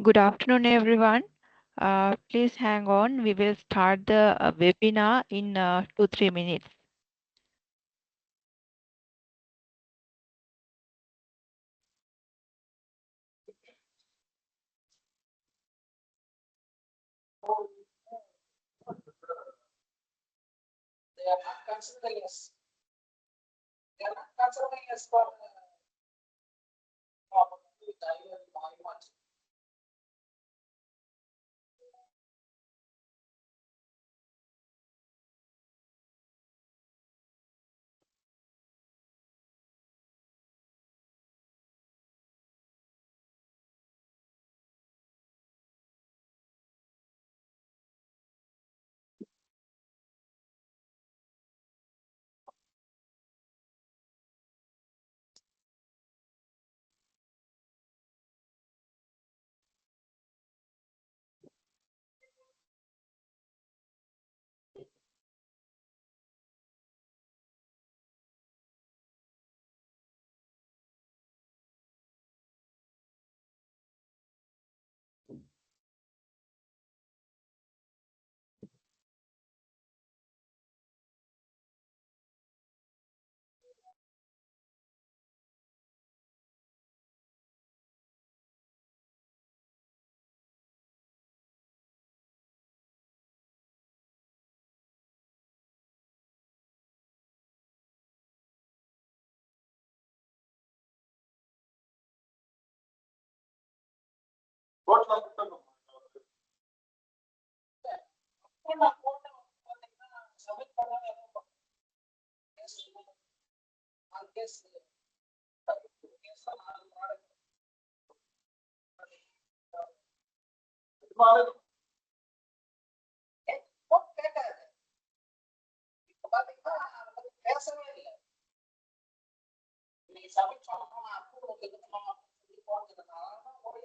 Good afternoon, everyone. Please hang on. We will start the webinar in 2-3 minutes. They are not considering us. They are not considering us for much. பேசவே இல்லை நீ submit பண்ணணும் approval எடுக்கணும் சொல்லி போனதுனால ஒரே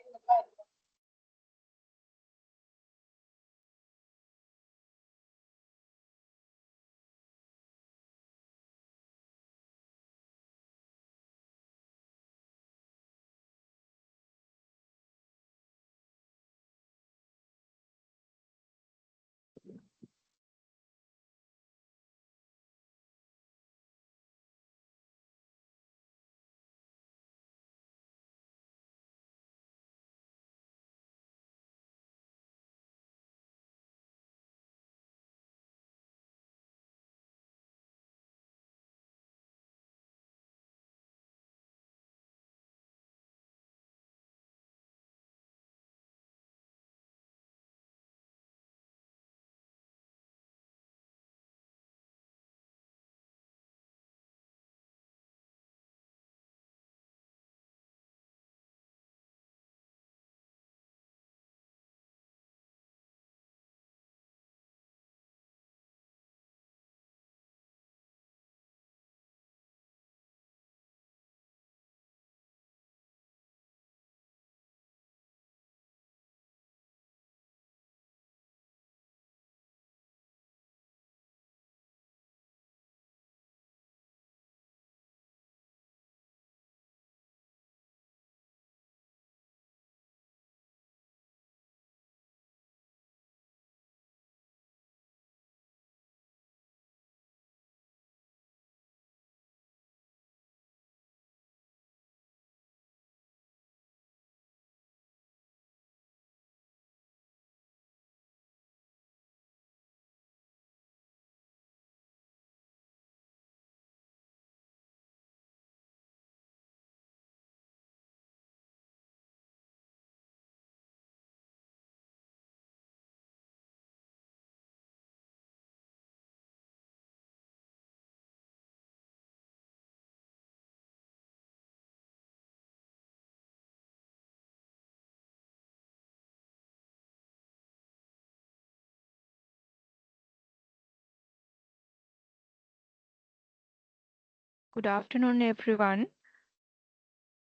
Good afternoon, everyone.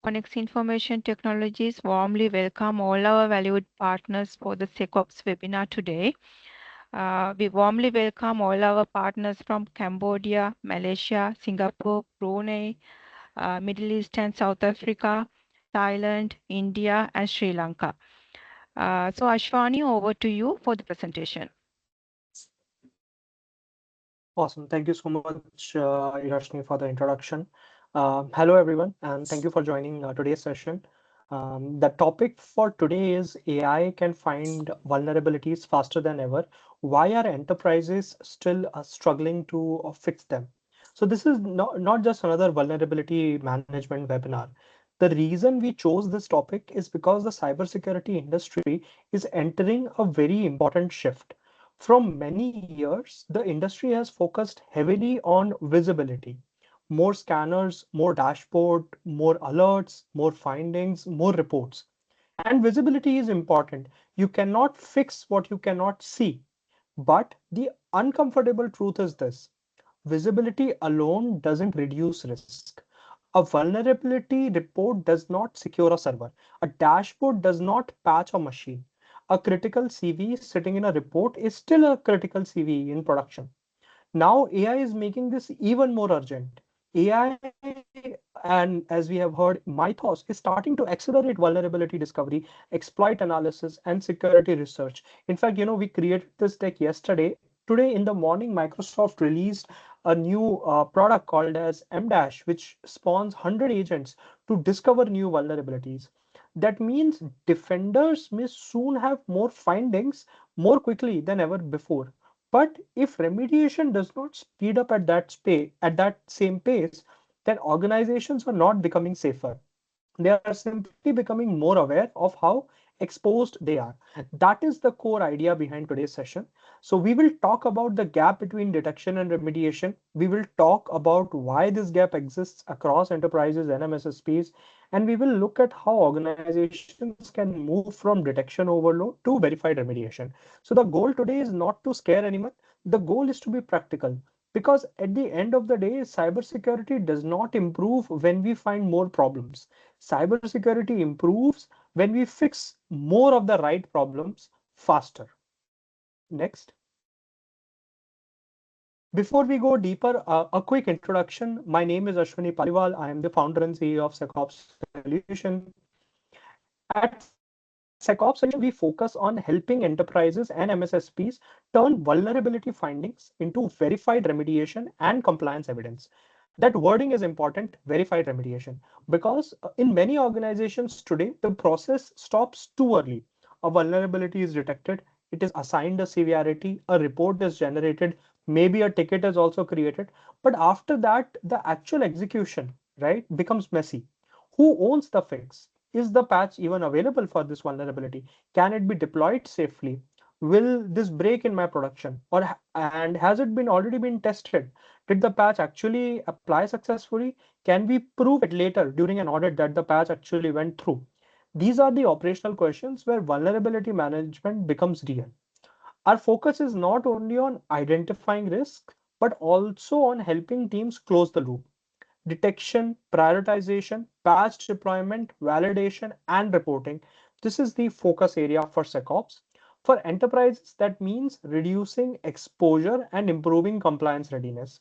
Connects Information Technologies warmly welcome all our valued partners for the SecOps webinar today. We warmly welcome all our partners from Cambodia, Malaysia, Singapore, Brunei, Middle East and South Africa, Thailand, India, and Sri Lanka. So Ashwani, over to you for the presentation. Awesome. Thank you so much, Yashni, for the introduction. Hello, everyone, and thank you for joining today's session. The topic for today is AI can find vulnerabilities faster than ever. Why are enterprises still struggling to fix them? So this is not just another vulnerability management webinar. The reason we chose this topic is because the cybersecurity industry is entering a very important shift. From many years, the industry has focused heavily on visibility. More scanners, more dashboard, more alerts, more findings, more reports. And visibility is important. You cannot fix what you cannot see. But the uncomfortable truth is this: visibility alone doesn't reduce risk. A vulnerability report does not secure a server. A dashboard does not patch a machine. A critical CV sitting in a report is still a critical CV in production. Now AI is making this even more urgent. AI, and as we have heard, Mythos is starting to accelerate vulnerability discovery, exploit analysis, and security research. In fact, we created this deck yesterday. Today in the morning, Microsoft released a new product called as M-Dash, which spawns 100 agents to discover new vulnerabilities. That means defenders may soon have more findings more quickly than ever before. But if remediation does not speed up at that same pace, then organizations are not becoming safer. They are simply becoming more aware of how exposed they are. That is the core idea behind today's session. So we will talk about the gap between detection and remediation. We will talk about why this gap exists across enterprises and MSSPs, and we will look at how organizations can move from detection overload to verified remediation. So the goal today is not to scare anyone. The goal is to be practical. Because at the end of the day, cybersecurity does not improve when we find more problems. Cybersecurity improves when we fix more of the right problems faster. Next. Before we go deeper, a quick introduction. My name is Ashwani Paliwal. I am the founder and CEO of SecOps Solution. At SecOps Solution, we focus on helping enterprises and MSSPs turn vulnerability findings into verified remediation and compliance evidence. That wording is important, verified remediation, because in many organizations today, the process stops too early. A vulnerability is detected, it is assigned a severity, a report is generated, maybe a ticket is also created. But after that, the actual execution, right, becomes messy. Who owns the fix? Is the patch even available for this vulnerability? Can it be deployed safely? Will this break in my production? And has it been already been tested? Did the patch actually apply successfully? Can we prove it later during an audit that the patch actually went through? These are the operational questions where vulnerability management becomes real. Our focus is not only on identifying risks, but also on helping teams close the loop. Detection, prioritization, patch deployment, validation, and reporting. This is the focus area for SecOps. For enterprises, that means reducing exposure and improving compliance readiness.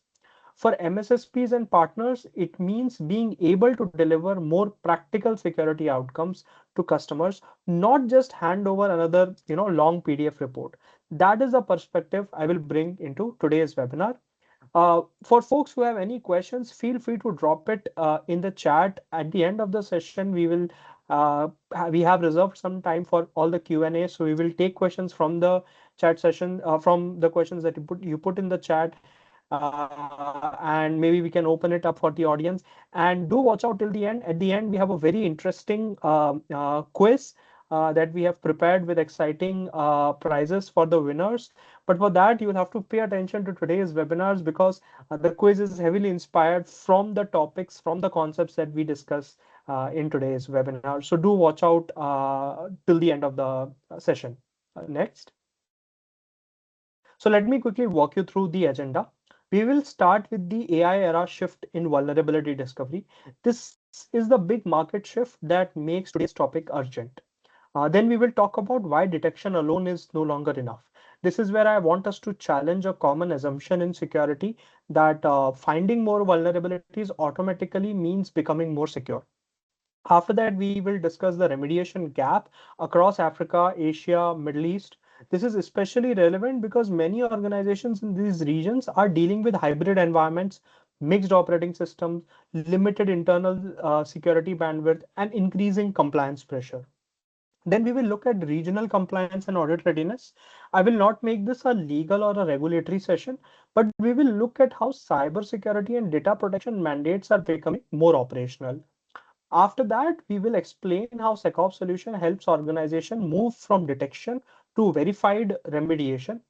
For MSSPs and partners, it means being able to deliver more practical security outcomes to customers, not just hand over another, long PDF report. That is the perspective I will bring into today's webinar. For folks who have any questions, feel free to drop it in the chat. At the end of the session, we have reserved some time for all the Q&A, so we will take questions from the chat session, from the questions that you put in the chat, and maybe we can open it up for the audience. And do watch out till the end. At the end, we have a very interesting quiz that we have prepared with exciting prizes for the winners. But for that, you will have to pay attention to today's webinars, because the quiz is heavily inspired from the topics, from the concepts that we discuss in today's webinar. So do watch out till the end of the session. Next. So let me quickly walk you through the agenda. We will start with the AI era shift in vulnerability discovery. This is the big market shift that makes today's topic urgent. Then we will talk about why detection alone is no longer enough. This is where I want us to challenge a common assumption in security that finding more vulnerabilities automatically means becoming more secure. After that, we will discuss the remediation gap across Africa, Asia, Middle East. This is especially relevant because many organizations in these regions are dealing with hybrid environments, mixed operating systems, limited internal security bandwidth, and increasing compliance pressure. Then we will look at regional compliance and audit readiness. I will not make this a legal or a regulatory session, but we will look at how cybersecurity and data protection mandates are becoming more operational. After that, we will explain how SecOps solution helps organization move from detection to verified remediation.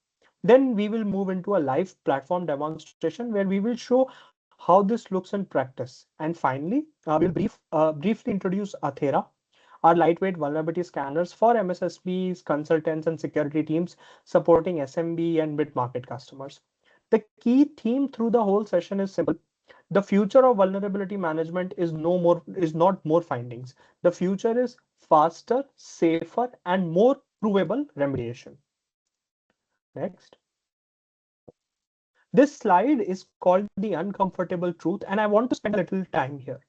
Then we will move into a live platform demonstration where we will show how this looks in practice. And finally, we will briefly introduce Athera, our lightweight vulnerability scanners for MSSPs, consultants, and security teams supporting SMB and mid-market customers. The key theme through the whole session is simple: the future of vulnerability management is not more findings. The future is faster, safer, and more provable remediation. Next. This slide is called the uncomfortable truth, and I want to spend a little time here.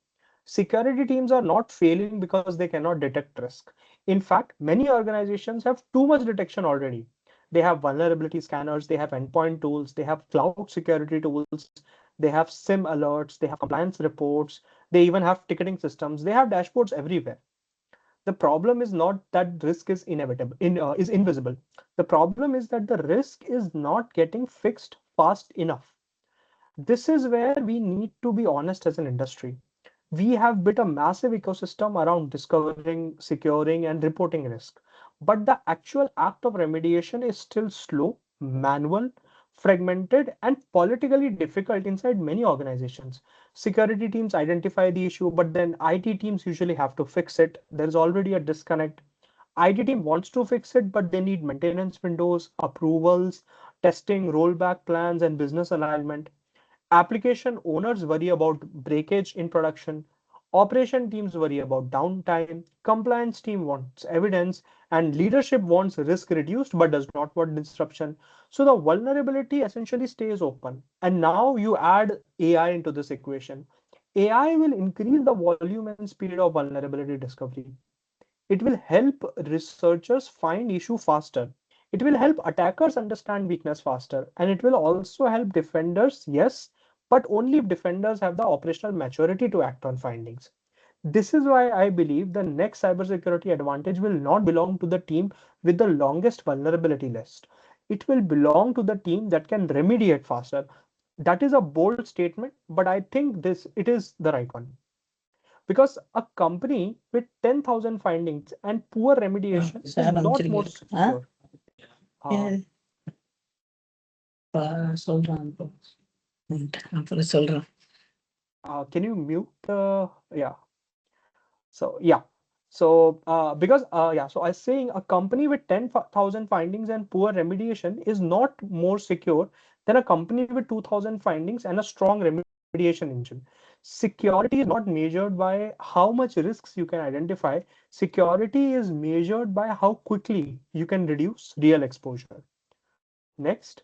Security teams are not failing because they cannot detect risk. In fact, many organizations have too much detection already. They have vulnerability scanners, they have endpoint tools, they have cloud security tools, they have SIM alerts, they have compliance reports, they even have ticketing systems, they have dashboards everywhere. The problem is not that risk is is invisible. The problem is that the risk is not getting fixed fast enough. This is where we need to be honest as an industry. We have built a massive ecosystem around discovering, securing, and reporting risk. But the actual act of remediation is still slow, manual, fragmented, and politically difficult inside many organizations. Security teams identify the issue, but then IT teams usually have to fix it. There's already a disconnect. IT team wants to fix it, but they need maintenance windows, approvals, testing, rollback plans, and business alignment. Application owners worry about breakage in production. Operation teams worry about downtime. Compliance team wants evidence, and leadership wants risk reduced but does not want disruption. So the vulnerability essentially stays open. And now you add AI into this equation. AI will increase the volume and speed of vulnerability discovery. It will help researchers find issue faster. It will help attackers understand weakness faster. And it will also help defenders, yes, but only if defenders have the operational maturity to act on findings. This is why I believe the next cybersecurity advantage will not belong to the team with the longest vulnerability list. It will belong to the team that can remediate faster. That is a bold statement, but I think it is the right one. Because a company with 10,000 findings and poor remediation is sir not more அமைச்சிருக்கீங்க secure. சொல்றேன் அப்புறம் சொல்றேன். Can you mute? Yeah. So yeah. So because yeah, so I was saying a company with 10,000 findings and poor remediation is not more secure than a company with 2,000 findings and a strong remediation engine. Security is not measured by how much risks you can identify. Security is measured by how quickly you can reduce real exposure. Next.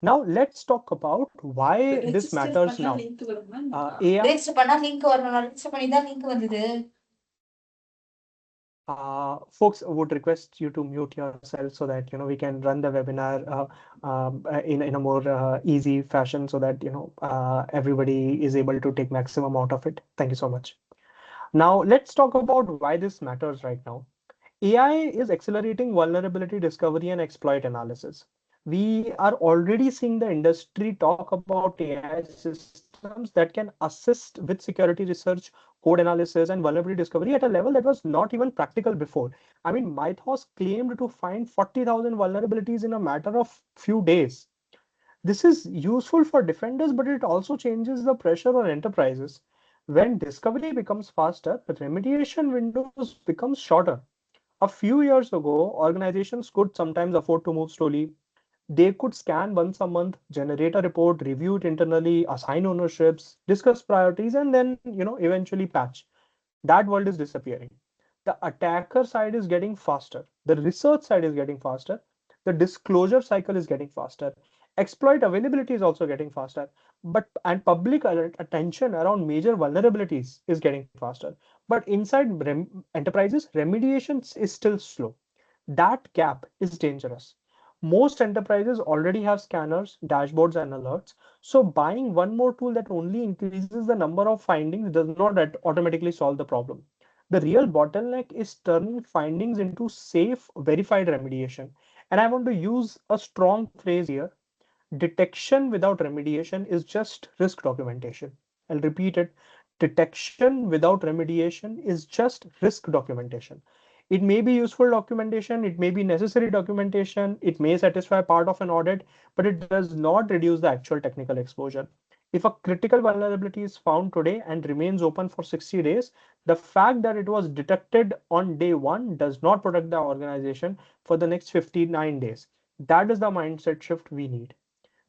Now let's talk about why this matters now. AI. Register பண்ணா link வரணும். Register பண்ணி தான் link வந்தது. Folks would request you to mute yourself so that we can run the webinar in a more easy fashion so that everybody is able to take maximum out of it. Thank you so much. Now let's talk about why this matters right now. AI is accelerating vulnerability discovery and exploit analysis. We are already seeing the industry talk about AI systems that can assist with security research, code analysis, and vulnerability discovery at a level that was not even practical before. I mean, Mythos claimed to find 40,000 vulnerabilities in a matter of few days. This is useful for defenders, but it also changes the pressure on enterprises. When discovery becomes faster, the remediation windows become shorter. A few years ago, organizations could sometimes afford to move slowly. They could scan once a month, generate a report, review it internally, assign ownerships, discuss priorities, and then, eventually patch. That world is disappearing. The attacker side is getting faster. The research side is getting faster. The disclosure cycle is getting faster. Exploit availability is also getting faster. and public attention around major vulnerabilities is getting faster. But inside enterprises, remediation is still slow. That gap is dangerous. Most enterprises already have scanners, dashboards, and alerts. So buying one more tool that only increases the number of findings does not automatically solve the problem. The real bottleneck is turning findings into safe, verified remediation. And I want to use a strong phrase here: detection without remediation is just risk documentation. I'll repeat it. Detection without remediation is just risk documentation. It may be useful documentation, it may be necessary documentation, it may satisfy part of an audit, but it does not reduce the actual technical exposure. If a critical vulnerability is found today and remains open for 60 days, the fact that it was detected on day one does not protect the organization for the next 59 days. That is the mindset shift we need.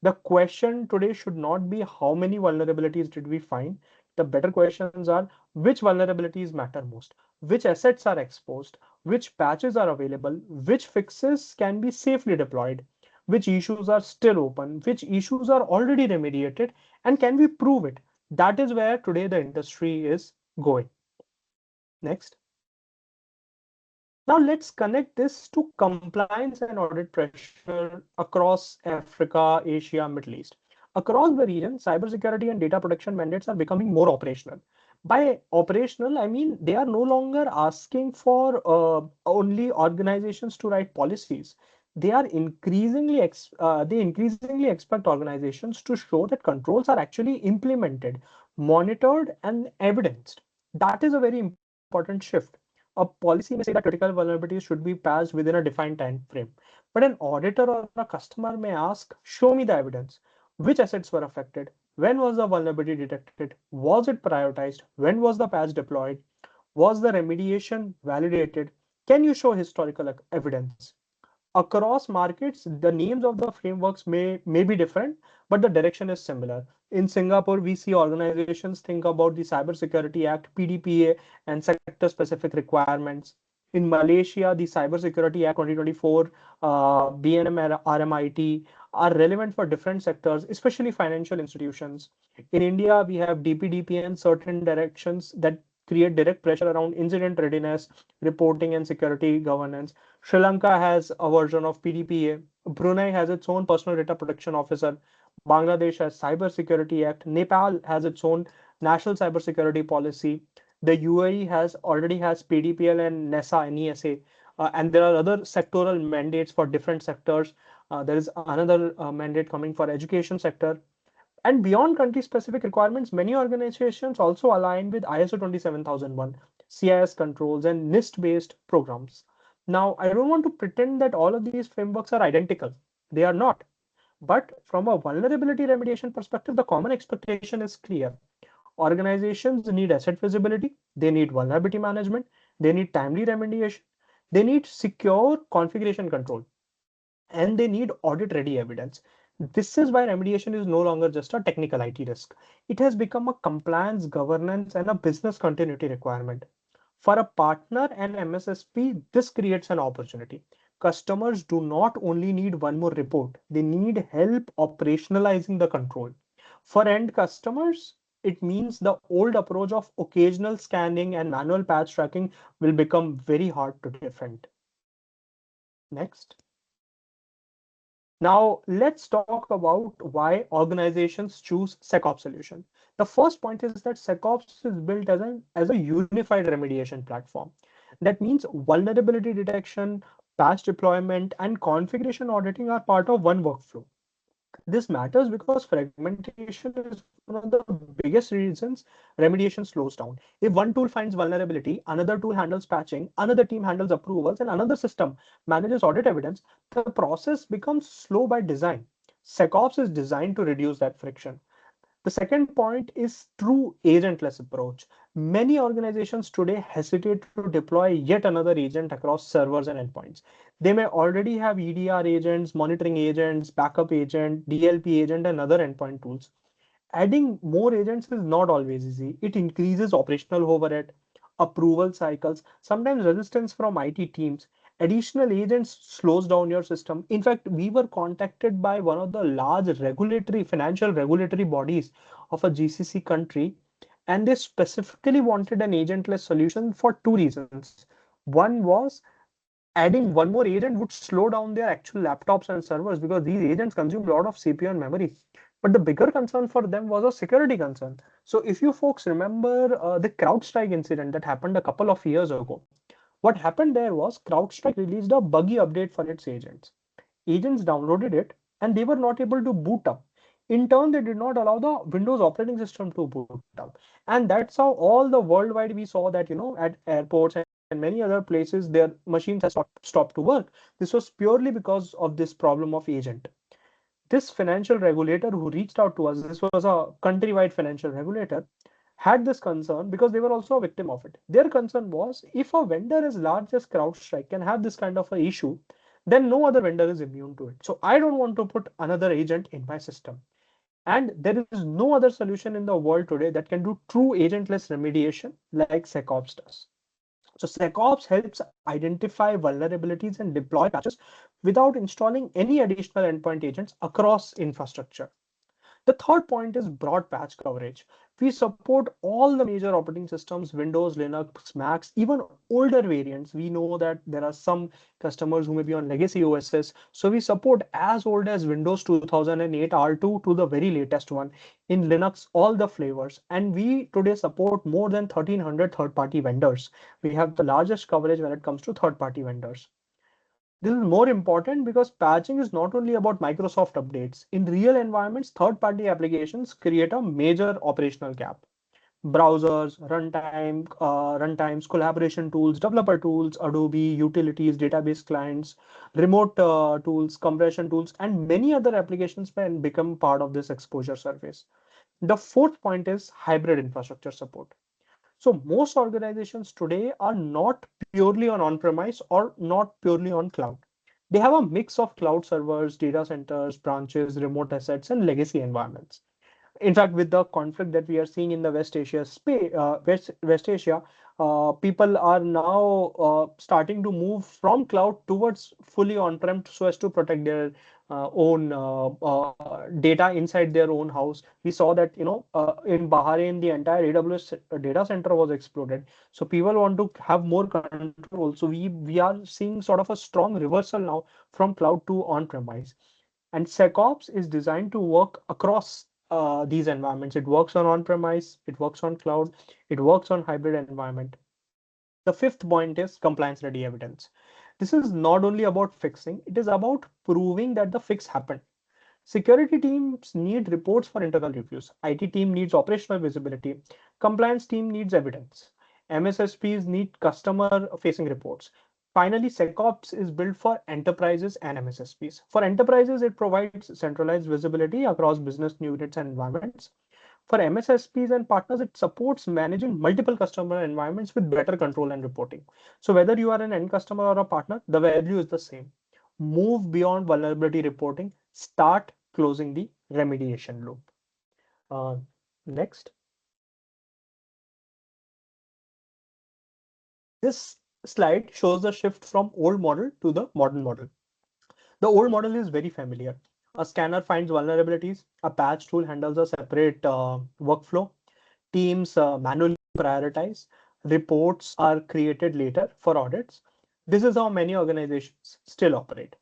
The question today should not be how many vulnerabilities did we find. The better questions are which vulnerabilities matter most, which assets are exposed, which patches are available, which fixes can be safely deployed, which issues are still open, which issues are already remediated, and can we prove it. That is where today the industry is going. Next. Now let's connect this to compliance and audit pressure across Africa, Asia, Middle East. Across the region, cybersecurity and data protection mandates are becoming more operational. By operational, I mean they are no longer asking for only organizations to write policies. They increasingly expect organizations to show that controls are actually implemented, monitored, and evidenced. That is a very important shift. A policy may say that critical vulnerabilities should be patched within a defined time frame, but an auditor or a customer may ask, show me the evidence. Which assets were affected? When was the vulnerability detected? Was it prioritized? When was the patch deployed? Was the remediation validated? Can you show historical evidence? Across markets, the names of the frameworks may be different, but the direction is similar. In Singapore, we see organizations think about the Cybersecurity Act, PDPA, and sector-specific requirements. In Malaysia, the Cybersecurity Act 2024, BNM RMIT are relevant for different sectors, especially financial institutions. In India, we have DPDP and certain directions that create direct pressure around incident readiness, reporting, and security governance. Sri Lanka has a version of PDPA. Brunei has its own personal data protection officer. Bangladesh has Cyber Security Act. Nepal has its own national cybersecurity policy. The UAE has already has PDPL and NESA, NESA, and there are other sectoral mandates for different sectors. There is another mandate coming for education sector. And beyond country-specific requirements, many organizations also align with ISO 27001, CIS controls, and NIST-based programs. Now, I don't want to pretend that all of these frameworks are identical. They are not. But from a vulnerability remediation perspective, the common expectation is clear. Organizations need asset visibility, they need vulnerability management, they need timely remediation, they need secure configuration control, and they need audit-ready evidence. This is why remediation is no longer just a technical IT risk. It has become a compliance, governance, and a business continuity requirement. For a partner and MSSP, this creates an opportunity. Customers do not only need one more report, they need help operationalizing the control. For end customers, it means the old approach of occasional scanning and manual patch tracking will become very hard to defend. Next. Now, let's talk about why organizations choose SecOps solution. The first point is that SecOps is built as a unified remediation platform. That means vulnerability detection, patch deployment, and configuration auditing are part of one workflow. This matters because fragmentation is one of the biggest reasons remediation slows down. If one tool finds vulnerability, another tool handles patching, another team handles approvals, and another system manages audit evidence, the process becomes slow by design. SecOps is designed to reduce that friction. The second point is true agentless approach. Many organizations today hesitate to deploy yet another agent across servers and endpoints. They may already have EDR agents, monitoring agents, backup agent, DLP agent, and other endpoint tools. Adding more agents is not always easy. It increases operational overhead, approval cycles, sometimes resistance from IT teams, Additional agents slows down your system. In fact, we were contacted by one of the large financial regulatory bodies of a GCC country, and they specifically wanted an agentless solution for two reasons. One was adding one more agent would slow down their actual laptops and servers because these agents consume a lot of CPU and memory. But the bigger concern for them was a security concern. So if you folks remember the CrowdStrike incident that happened a couple of years ago, what happened there was CrowdStrike released a buggy update for its agents. Agents downloaded it and they were not able to boot up. In turn, they did not allow the Windows operating system to boot up. And that's how all the worldwide we saw that, at airports and many other places, their machines have stopped to work. This was purely because of this problem of agent. This financial regulator who reached out to us, this was a countrywide financial regulator, had this concern because they were also a victim of it. Their concern was if a vendor as large as CrowdStrike can have this kind of a issue, then no other vendor is immune to it. So I don't want to put another agent in my system. And there is no other solution in the world today that can do true agentless remediation like SecOps does. So SecOps helps identify vulnerabilities and deploy patches without installing any additional endpoint agents across infrastructure. The third point is broad patch coverage. We support all the major operating systems, Windows, Linux, Macs, even older variants. We know that there are some customers who may be on legacy OSs. So we support as old as Windows 2008 R2 to the very latest one. In Linux, all the flavors. And we today support more than 1,300 third-party vendors. We have the largest coverage when it comes to third-party vendors. This is more important because patching is not only about Microsoft updates. In real environments, third-party applications create a major operational gap. Browsers, runtimes, collaboration tools, developer tools, Adobe, utilities, database clients, remote tools, compression tools, and many other applications can become part of this exposure surface. The fourth point is hybrid infrastructure support. So most organizations today are not purely on on-premise or not purely on cloud. They have a mix of cloud servers, data centers, branches, remote assets, and legacy environments. In fact, with the conflict that we are seeing in the West Asia, people are now starting to move from cloud towards fully on-prem so as to protect their own data inside their own house. We saw that in Bahrain, the entire AWS data center was exploded. So people want to have more control. So we are seeing sort of a strong reversal now from cloud to on-premise. And SecOps is designed to work across these environments. It works on-premise, it works on cloud, it works on hybrid environment. The fifth point is compliance-ready evidence. This is not only about fixing, it is about proving that the fix happened. Security teams need reports for internal reviews. IT team needs operational visibility. Compliance team needs evidence. MSSPs need customer-facing reports. Finally, SecOps is built for enterprises and MSSPs. For enterprises, it provides centralized visibility across business units and environments. For MSSPs and partners, it supports managing multiple customer environments with better control and reporting. So whether you are an end customer or a partner, the value is the same. Move beyond vulnerability reporting, start closing the remediation loop. Uh, Next, this slide shows the shift from old model to the modern model. The old model is very familiar. A scanner finds vulnerabilities, a patch tool handles a separate workflow, teams manually prioritize, reports are created later for audits. This is how many organizations still operate.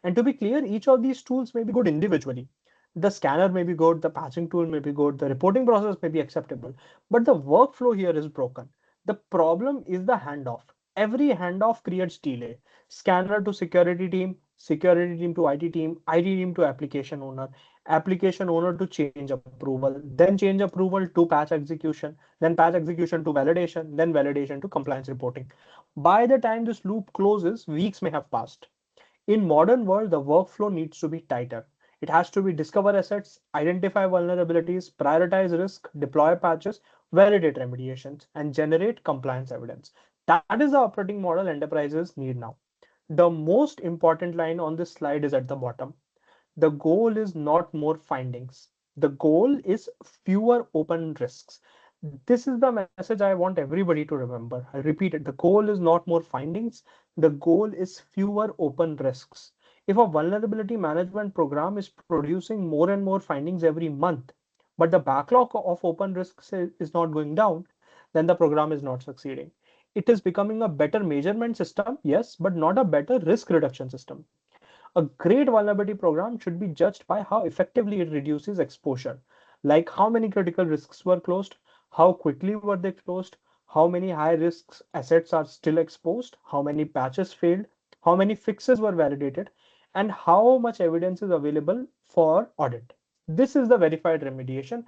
And to be clear, each of these tools may be good individually. The scanner may be good, the patching tool may be good, the reporting process may be acceptable, but the workflow here is broken. The problem is the handoff. Every handoff creates delay. Scanner to security team to IT team to application owner to change approval, then change approval to patch execution, then patch execution to validation, then validation to compliance reporting. By the time this loop closes, weeks may have passed. In modern world, the workflow needs to be tighter. It has to be discover assets, identify vulnerabilities, prioritize risk, deploy patches, validate remediations, and generate compliance evidence. That is the operating model enterprises need now. The most important line on this slide is at the bottom. The goal is not more findings. The goal is fewer open risks. This is the message I want everybody to remember. I repeat it. The goal is not more findings. The goal is fewer open risks. If a vulnerability management program is producing more and more findings every month, but the backlog of open risks is not going down, then the program is not succeeding. It is becoming a better measurement system, yes, but not a better risk reduction system. A great vulnerability program should be judged by how effectively it reduces exposure, like how many critical risks were closed, how quickly were they closed, how many high risks assets are still exposed, how many patches failed, how many fixes were validated, and how much evidence is available for audit. This is the verified remediation,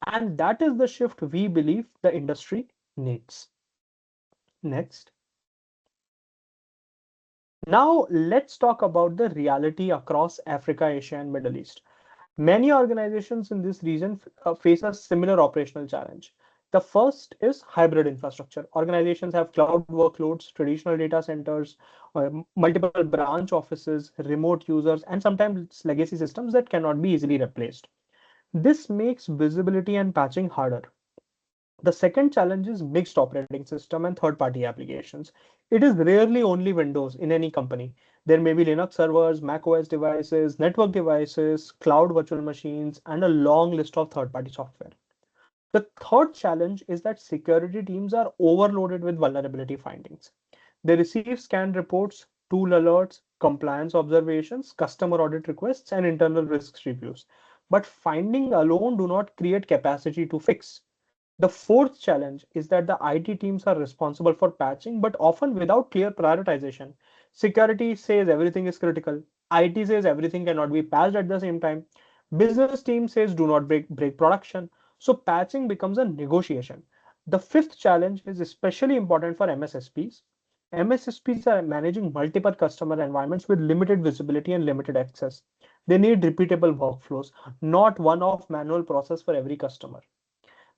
and that is the shift we believe the industry needs. Next. Now let's talk about the reality across Africa, Asia, and Middle East. Many organizations in this region face a similar operational challenge. The first is hybrid infrastructure. Organizations have cloud workloads, traditional data centers, multiple branch offices, remote users, and sometimes legacy systems that cannot be easily replaced. This makes visibility and patching harder. The second challenge is mixed operating system and third-party applications. It is rarely only Windows in any company. There may be Linux servers, Mac OS devices, network devices, cloud virtual machines, and a long list of third-party software. The third challenge is that security teams are overloaded with vulnerability findings. They receive scanned reports, tool alerts, compliance observations, customer audit requests, and internal risks reviews. But finding alone do not create capacity to fix. The fourth challenge is that the IT teams are responsible for patching, but often without clear prioritization. Security says everything is critical. IT says everything cannot be patched at the same time. Business team says do not break production. So patching becomes a negotiation. The fifth challenge is especially important for MSSPs. MSSPs are managing multiple customer environments with limited visibility and limited access. They need repeatable workflows, not one-off manual process for every customer.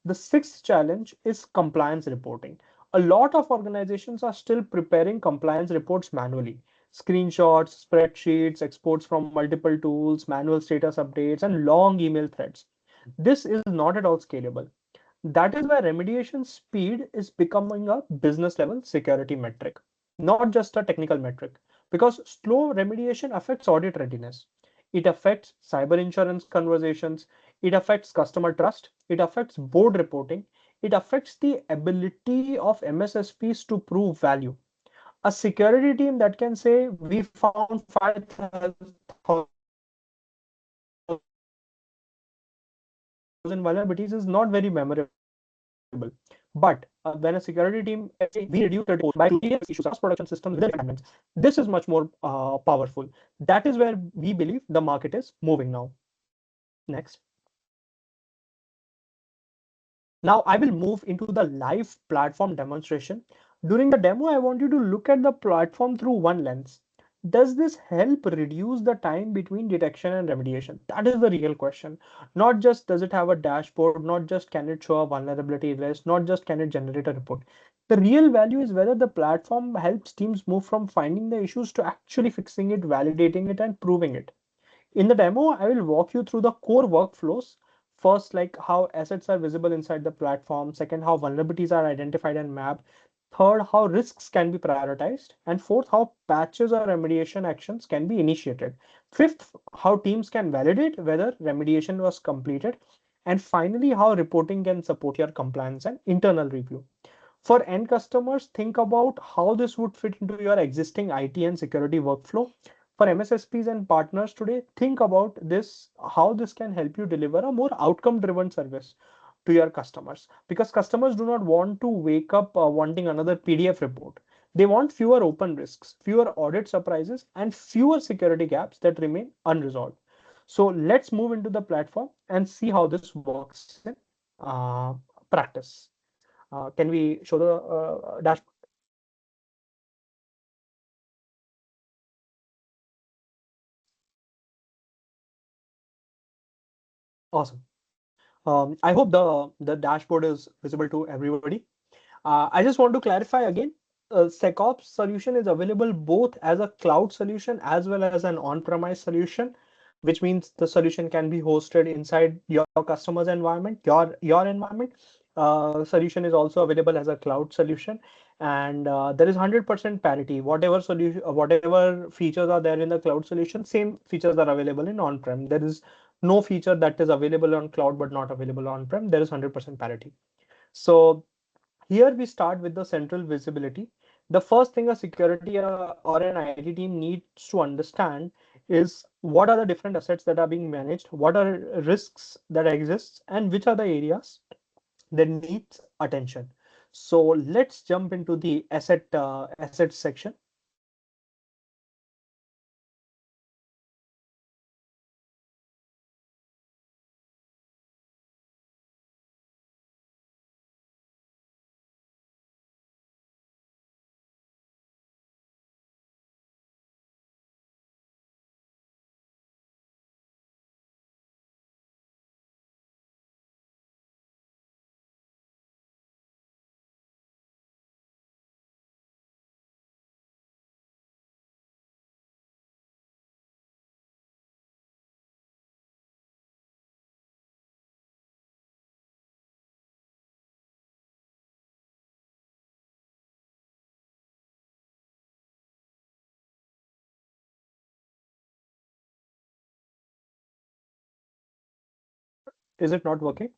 The sixth challenge is compliance reporting. A lot of organizations are still preparing compliance reports manually. Screenshots, spreadsheets, exports from multiple tools, manual status updates, and long email threads. This is not at all scalable. That is why remediation speed is becoming a business level security metric, not just a technical metric. Because slow remediation affects audit readiness. It affects cyber insurance conversations. It affects customer trust. It affects board reporting. It affects the ability of MSSPs to prove value. A security team that can say we found 5,000 vulnerabilities is not very memorable. But when a security team every day say we reduced threat exposure by 20% by closing issues across production systems within environments, this is much more powerful. That is where we believe the market is moving now. Next. Now I will move into the live platform demonstration. During the demo, I want you to look at the platform through one lens. Does this help reduce the time between detection and remediation? That is the real question. Not just does it have a dashboard, not just can it show a vulnerability list, not just can it generate a report. The real value is whether the platform helps teams move from finding the issues to actually fixing it, validating it, and proving it. In the demo, I will walk you through the core workflows. First, like how assets are visible inside the platform. Second, how vulnerabilities are identified and mapped. Third, how risks can be prioritized. And fourth, how patches or remediation actions can be initiated. Fifth, how teams can validate whether remediation was completed. And finally, how reporting can support your compliance and internal review. For end customers, think about how this would fit into your existing IT and security workflow. For MSSPs and partners today, think about this, how this can help you deliver a more outcome-driven service to your customers. Because customers do not want to wake up wanting another PDF report. They want fewer open risks, fewer audit surprises, and fewer security gaps that remain unresolved. So let's move into the platform and see how this works in practice. Can we show the dashboard? Awesome. I hope the dashboard is visible to everybody. I just want to clarify again, SecOps solution is available both as a cloud solution as well as an on-premise solution, which means the solution can be hosted inside your customer's environment, your environment, solution is also available as a cloud solution, and there is 100% parity. Whatever solution, whatever features are there in the cloud solution, same features are available in on-prem. There is no feature that is available on cloud but not available on-prem. There is 100% parity. So here we start with the central visibility. The first thing a security or an IT team needs to understand is what are the different assets that are being managed, what are risks that exist, and which are the areas that needs attention. So let's jump into the asset section. Is it not working?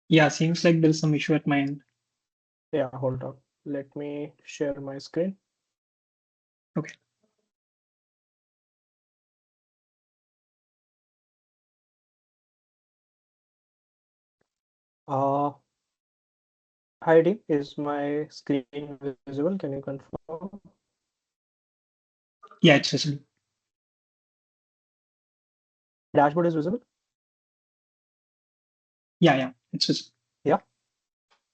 Yeah, seems like there's some issue at my end. Yeah, hold on. Let me share my screen. Okay. Uh, Hi team, is my screen visible? Can you confirm? Yeah, it's visible. My dashboard is visible? Yeah, it's visible. Yeah.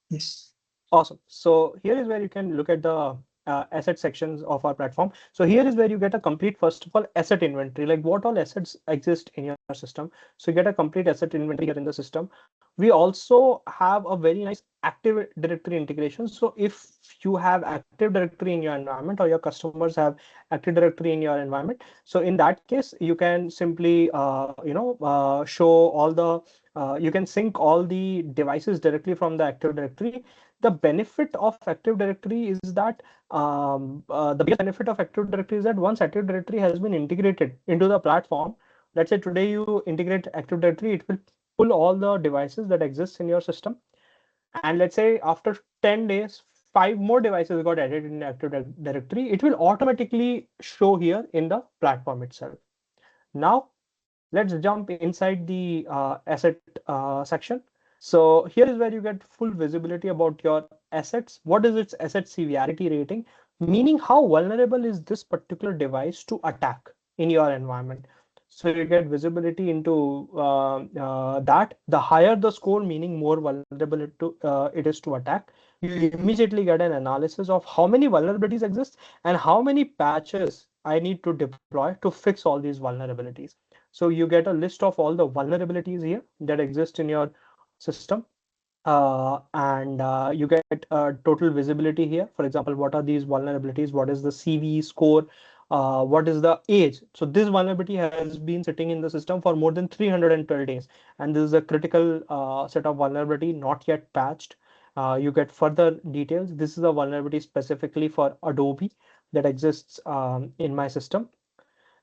Yes. Awesome. So here is where you can look at the asset sections of our platform. So here is where you get a complete, first of all, asset inventory, like what all assets exist in your system. So you get a complete asset inventory here in the system. We also have a very nice Active Directory integration. So if you have Active Directory in your environment or your customers have Active Directory in your environment, so in that case, you can simply, show all the, you can sync all the devices directly from the Active Directory. The benefit of Active Directory is that the biggest benefit of Active Directory is that once Active Directory has been integrated into the platform, let's say today you integrate Active Directory, it will pull all the devices that exist in your system. And let's say after 10 days, 5 more devices got added in Active Directory, it will automatically show here in the platform itself. Now, let's jump inside the asset section. So here is where you get full visibility about your assets. What is its asset severity rating? Meaning how vulnerable is this particular device to attack in your environment. So you get visibility into that. The higher the score, meaning more vulnerable it is to attack. You immediately get an analysis of how many vulnerabilities exist and how many patches I need to deploy to fix all these vulnerabilities. So you get a list of all the vulnerabilities here that exist in your system. And you get total visibility here. For example, what are these vulnerabilities? What is the CV score? What is the age? So this vulnerability has been sitting in the system for more than 312 days. And this is a critical set of vulnerability not yet patched. You get further details. This is a vulnerability specifically for Adobe that exists in my system.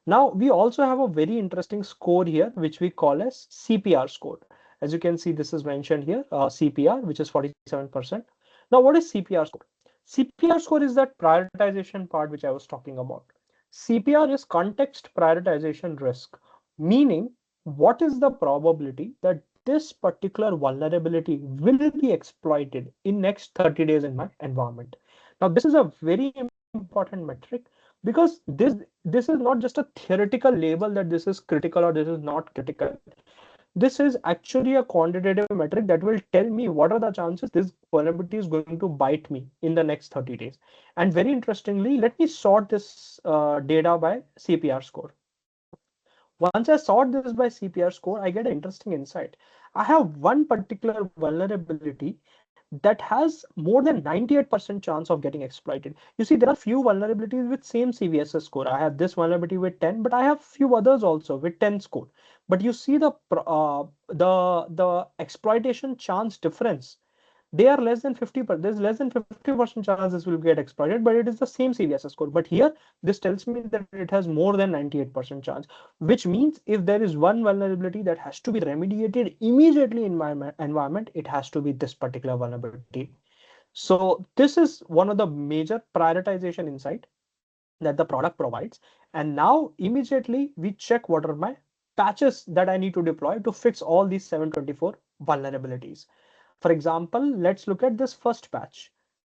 Now, we also have a very interesting score here, which we call as CPR score. As you can see, this is mentioned here, CPR, which is 47%. Now, what is CPR score? CPR score is that prioritization part which I was talking about. CPR is context prioritization risk, meaning what is the probability that this particular vulnerability will be exploited in next 30 days in my environment. Now, this is a very important metric because this is not just a theoretical label that this is critical or this is not critical. This is actually a quantitative metric that will tell me what are the chances this vulnerability is going to bite me in the next 30 days. And very interestingly, let me sort this data by CPR score. Once I sort this by CPR score, I get an interesting insight. I have one particular vulnerability that has more than 98% chance of getting exploited. You see, there are few vulnerabilities with same CVSS score. I have this vulnerability with 10, but I have few others also with 10 score. but you see the exploitation chance difference. They are less than 50%. There's less than 50% chance this will get exploited, but it is the same CVSS score. But here, this tells me that it has more than 98% chance, which means if there is one vulnerability that has to be remediated immediately in my environment, it has to be this particular vulnerability. So this is one of the major prioritization insight that the product provides. And now immediately we check what are my patches that I need to deploy to fix all these 724 vulnerabilities. For example, let's look at this first patch.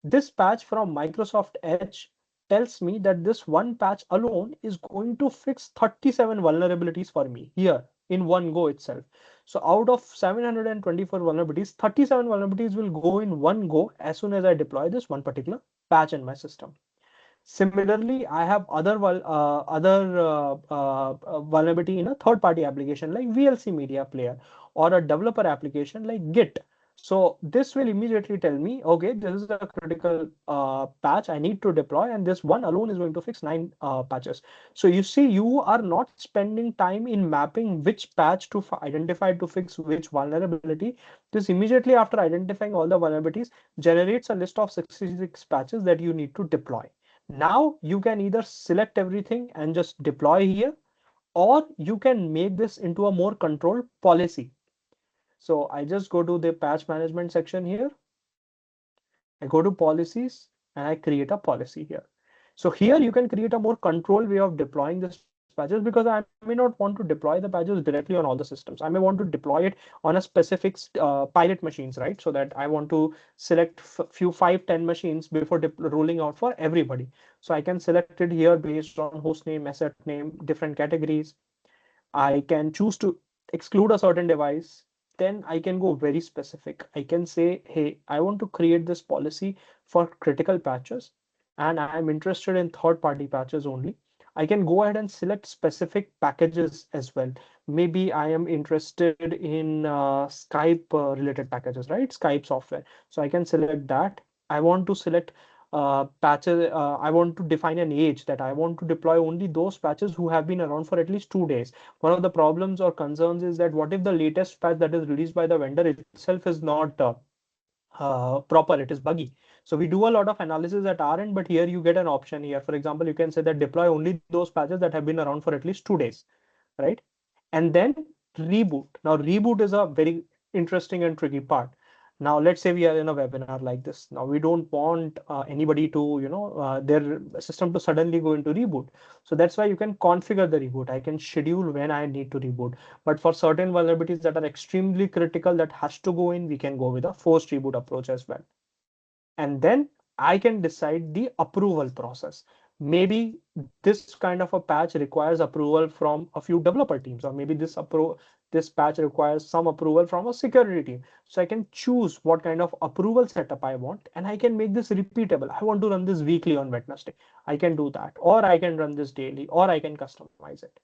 This patch from Microsoft Edge tells me that this one patch alone is going to fix 37 vulnerabilities for me here in one go itself. So out of 724 vulnerabilities, 37 vulnerabilities will go in one go as soon as I deploy this one particular patch in my system. Similarly, I have other vulnerability in a third-party application like VLC Media Player or a developer application like Git. So this will immediately tell me, okay, this is a critical patch I need to deploy, and this one alone is going to fix 9 patches. So you see, you are not spending time in mapping which patch to identify to fix which vulnerability. This immediately after identifying all the vulnerabilities generates a list of 66 patches that you need to deploy. Now you can either select everything and just deploy here, or you can make this into a more controlled policy. So I just go to the patch management section here. I go to policies and I create a policy here. So here you can create a more controlled way of deploying this patches, because I may not want to deploy the patches directly on all the systems. I may want to deploy it on a specific pilot machines, right? So that I want to select few 5-10 machines before rolling out for everybody. So I can select it here based on host name, asset name, different categories. I can choose to exclude a certain device. Then I can go very specific. I can say, hey, I want to create this policy for critical patches, and I'm interested in third-party patches only. I can go ahead and select specific packages as well. Maybe I am interested in Skype related packages, right? Skype software. So I can select that. I want to select patches. I want to define an age that I want to deploy only those patches who have been around for at least 2 days. One of the problems or concerns is that what if the latest patch that is released by the vendor itself is not proper, it is buggy. So we do a lot of analysis at our end, but here you get an option here. For example, you can say that deploy only those patches that have been around for at least 2 days, right? And then reboot. Now reboot is a very interesting and tricky part. Now let's say we are in a webinar like this. Now we don't want anybody to, their system to suddenly go into reboot. So that's why you can configure the reboot. I can schedule when I need to reboot. But for certain vulnerabilities that are extremely critical that has to go in, we can go with a forced reboot approach as well. And then I can decide the approval process. Maybe this kind of a patch requires approval from a few developer teams, or maybe this patch requires some approval from a security team. So I can choose what kind of approval setup I want, and I can make this repeatable. I want to run this weekly on Wednesday. I can do that, or I can run this daily, or I can customize it.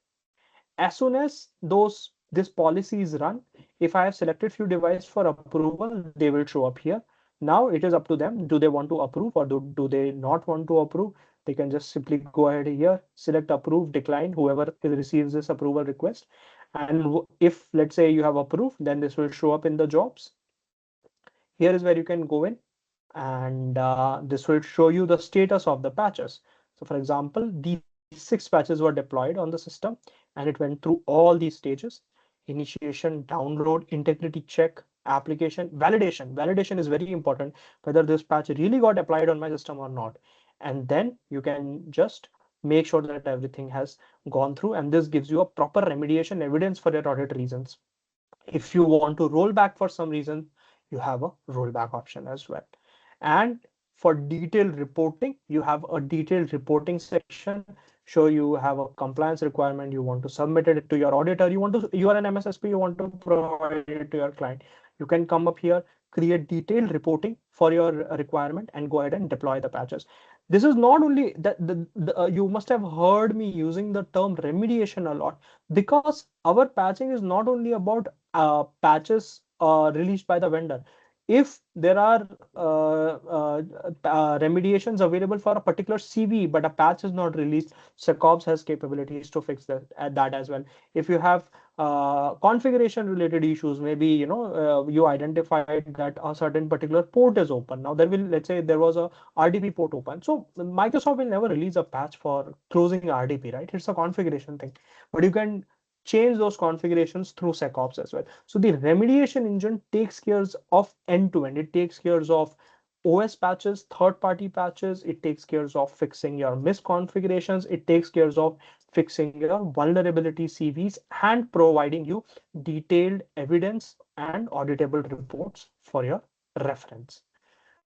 As soon as this policy is run, if I have selected few devices for approval, they will show up here. Now it is up to them. Do they want to approve, or do they not want to approve? They can just simply go ahead here, select approve, decline, whoever receives this approval request. And if let's say you have approved, then this will show up in the jobs. Here is where you can go in, and this will show you the status of the patches. So for example, these 6 patches were deployed on the system, and it went through all these stages: initiation, download, integrity check, application, validation. Validation is very important, whether this patch really got applied on my system or not. And then you can just make sure that everything has gone through, and this gives you a proper remediation evidence for your audit reasons. If you want to roll back for some reason, you have a rollback option as well. And for detailed reporting, you have a detailed reporting section. So you have a compliance requirement, you want to submit it to your auditor, you are an MSSP, you want to provide it to your client. You can come up here, create detailed reporting for your requirement, and go ahead and deploy the patches. This is not only that you must have heard me using the term remediation a lot, because our patching is not only about patches released by the vendor. If there are remediations available for a particular CV, but a patch is not released, SecOps has capabilities to fix that as well. If you have configuration related issues. Maybe you identified that a certain particular port is open. Now there will, let's say there was a RDP port open, so Microsoft will never release a patch for closing RDP, right? It's a configuration thing, but you can change those configurations through SecOps as well. So the remediation engine takes care of end to end. It takes care of OS patches, third-party patches. It takes care of fixing your misconfigurations. It takes care of fixing your vulnerability CVs and providing you detailed evidence and auditable reports for your reference.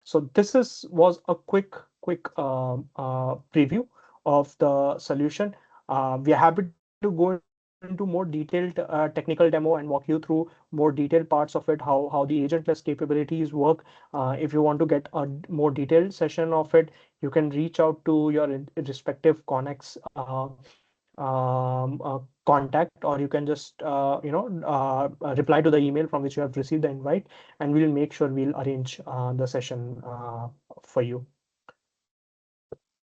So this was a quick preview of the solution. We are happy to go into more detailed technical demo and walk you through more detailed parts of it, how the agentless capabilities work. If you want to get a more detailed session of it, you can reach out to your respective Connex contact, or you can just reply to the email from which you have received the invite, and we'll make sure we'll arrange the session for you.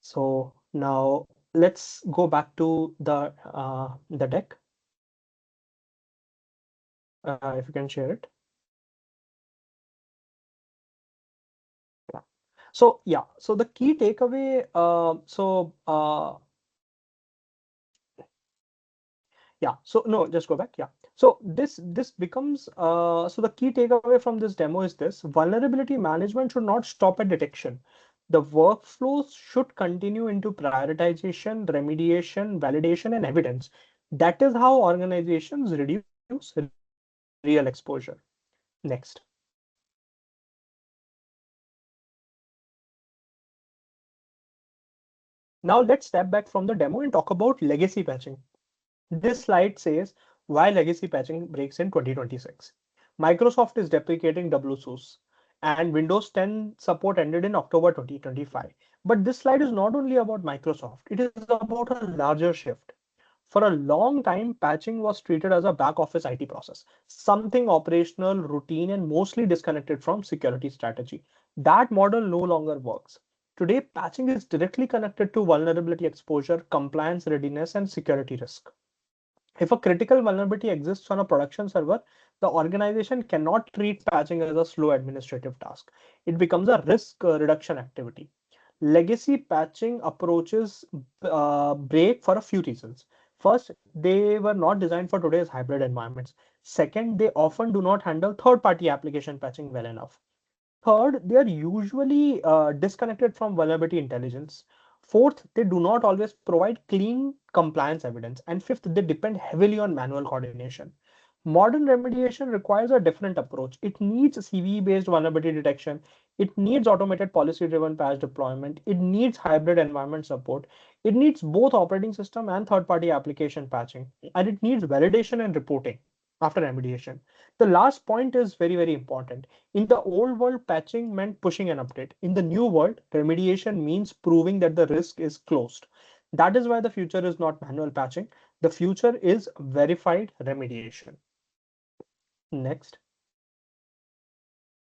So now let's go back to the deck. If you can share it. Yeah. So the key takeaway. Yeah, so no, just go back. Yeah. So this becomes so the key takeaway from this demo is this: vulnerability management should not stop at detection. The workflows should continue into prioritization, remediation, validation, and evidence. That is how organizations reduce real exposure. Next. Now let's step back from the demo and talk about legacy patching. This slide says why legacy patching breaks in 2026. Microsoft is deprecating WSUS, and Windows 10 support ended in October 2025. But this slide is not only about Microsoft, it is about a larger shift. For a long time, patching was treated as a back office IT process, something operational, routine, and mostly disconnected from security strategy. That model no longer works. Today, patching is directly connected to vulnerability exposure, compliance readiness, and security risk. If a critical vulnerability exists on a production server, the organization cannot treat patching as a slow administrative task. It becomes a risk reduction activity. Legacy patching approaches break for a few reasons. First, they were not designed for today's hybrid environments. Second, they often do not handle third-party application patching well enough. Third, they are usually disconnected from vulnerability intelligence. Fourth, they do not always provide clean compliance evidence. And fifth, they depend heavily on manual coordination. Modern remediation requires a different approach. It needs CVE-based vulnerability detection. It needs automated policy-driven patch deployment. It needs hybrid environment support. It needs both operating system and third-party application patching. And it needs validation and reporting after remediation. The last point is very, very important. In the old world, patching meant pushing an update. In the new world, remediation means proving that the risk is closed. That is why the future is not manual patching. The future is verified remediation. Next.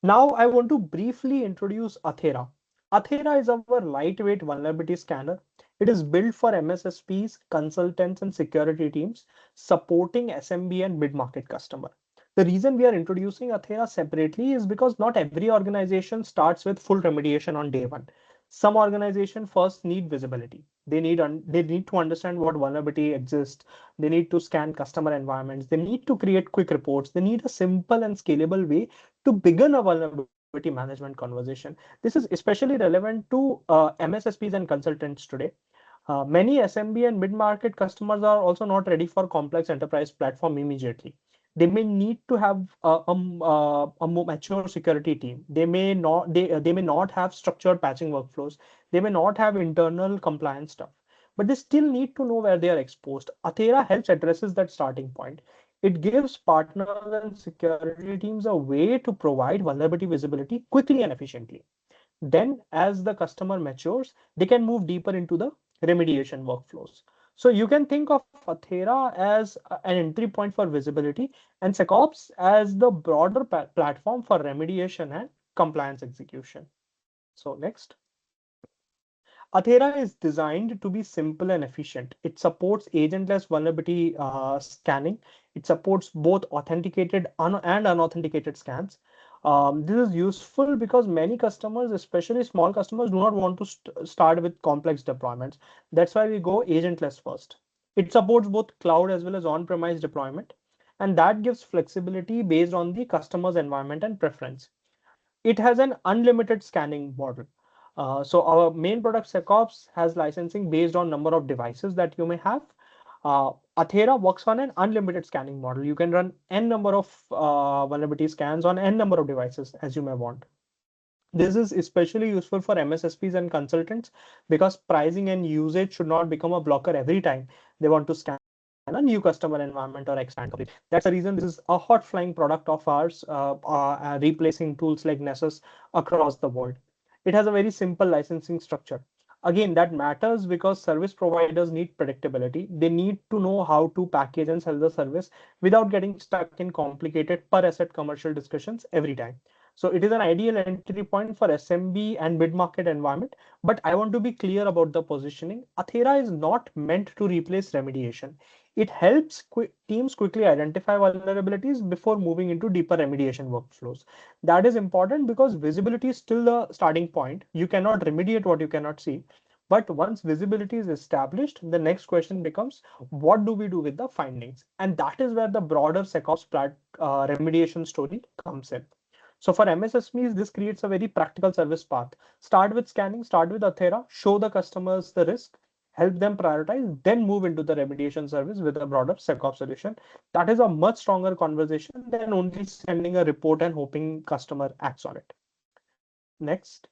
Now I want to briefly introduce Athera. Athera is our lightweight vulnerability scanner. It is built for MSSPs, consultants, and security teams supporting SMB and mid-market customer. The reason we are introducing Athera separately is because not every organization starts with full remediation on day one. Some organizations first need visibility. They need to understand what vulnerability exists. They need to scan customer environments. They need to create quick reports. They need a simple and scalable way to begin a vulnerability management conversation. This is especially relevant to MSSPs and consultants today. Many SMB and mid-market customers are also not ready for complex enterprise platform immediately. They may need to have a more mature security team. They may not have structured patching workflows. They may not have internal compliance stuff, but they still need to know where they are exposed. Athera helps addresses that starting point. It gives partners and security teams a way to provide vulnerability visibility quickly and efficiently. Then, as the customer matures, they can move deeper into the remediation workflows. So you can think of Athera as an entry point for visibility and SecOps as the broader platform for remediation and compliance execution. So next. Athera is designed to be simple and efficient. It supports agentless vulnerability scanning. It supports both authenticated and unauthenticated scans. This is useful because many customers, especially small customers, do not want to start with complex deployments. That's why we go agentless first. It supports both cloud as well as on-premise deployment, and that gives flexibility based on the customer's environment and preference. It has an unlimited scanning model. So our main product SecOps has licensing based on number of devices that you may have. Athera works on an unlimited scanning model. You can run n number of vulnerability scans on n number of devices as you may want. This is especially useful for MSSPs and consultants because pricing and usage should not become a blocker every time they want to scan a new customer environment or expand coverage. That's the reason this is a hot flying product of ours, replacing tools like Nessus across the world. It has a very simple licensing structure. Again, that matters because service providers need predictability. They need to know how to package and sell the service without getting stuck in complicated per asset commercial discussions every time. So it is an ideal entry point for SMB and mid-market environment. But I want to be clear about the positioning. Athera is not meant to replace remediation. It helps teams quickly identify vulnerabilities before moving into deeper remediation workflows. That is important because visibility is still the starting point. You cannot remediate what you cannot see. But once visibility is established, the next question becomes, what do we do with the findings? And that is where the broader SecOps remediation story comes in. So for MSSPs, this creates a very practical service path. Start with scanning, start with Athera, show the customers the risk, help them prioritize, then move into the remediation service with a broader SecOps solution. That is a much stronger conversation than only sending a report and hoping customer acts on it. Next.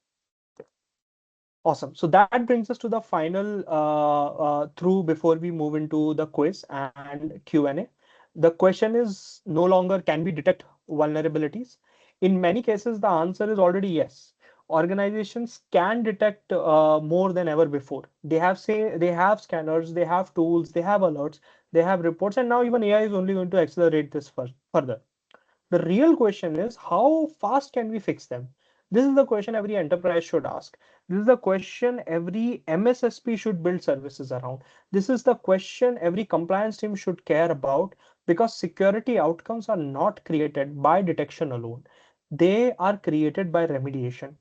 Awesome. So that brings us to the final through before we move into the quiz and Q&A. The question is no longer can we detect vulnerabilities? In many cases, the answer is already yes. Organizations can detect more than ever before. They have scanners, they have tools, they have alerts, they have reports, and now even AI is only going to accelerate this further. The real question is how fast can we fix them? This is the question every enterprise should ask. This is the question every MSSP should build services around. This is the question every compliance team should care about because security outcomes are not created by detection alone. They are created by remediation.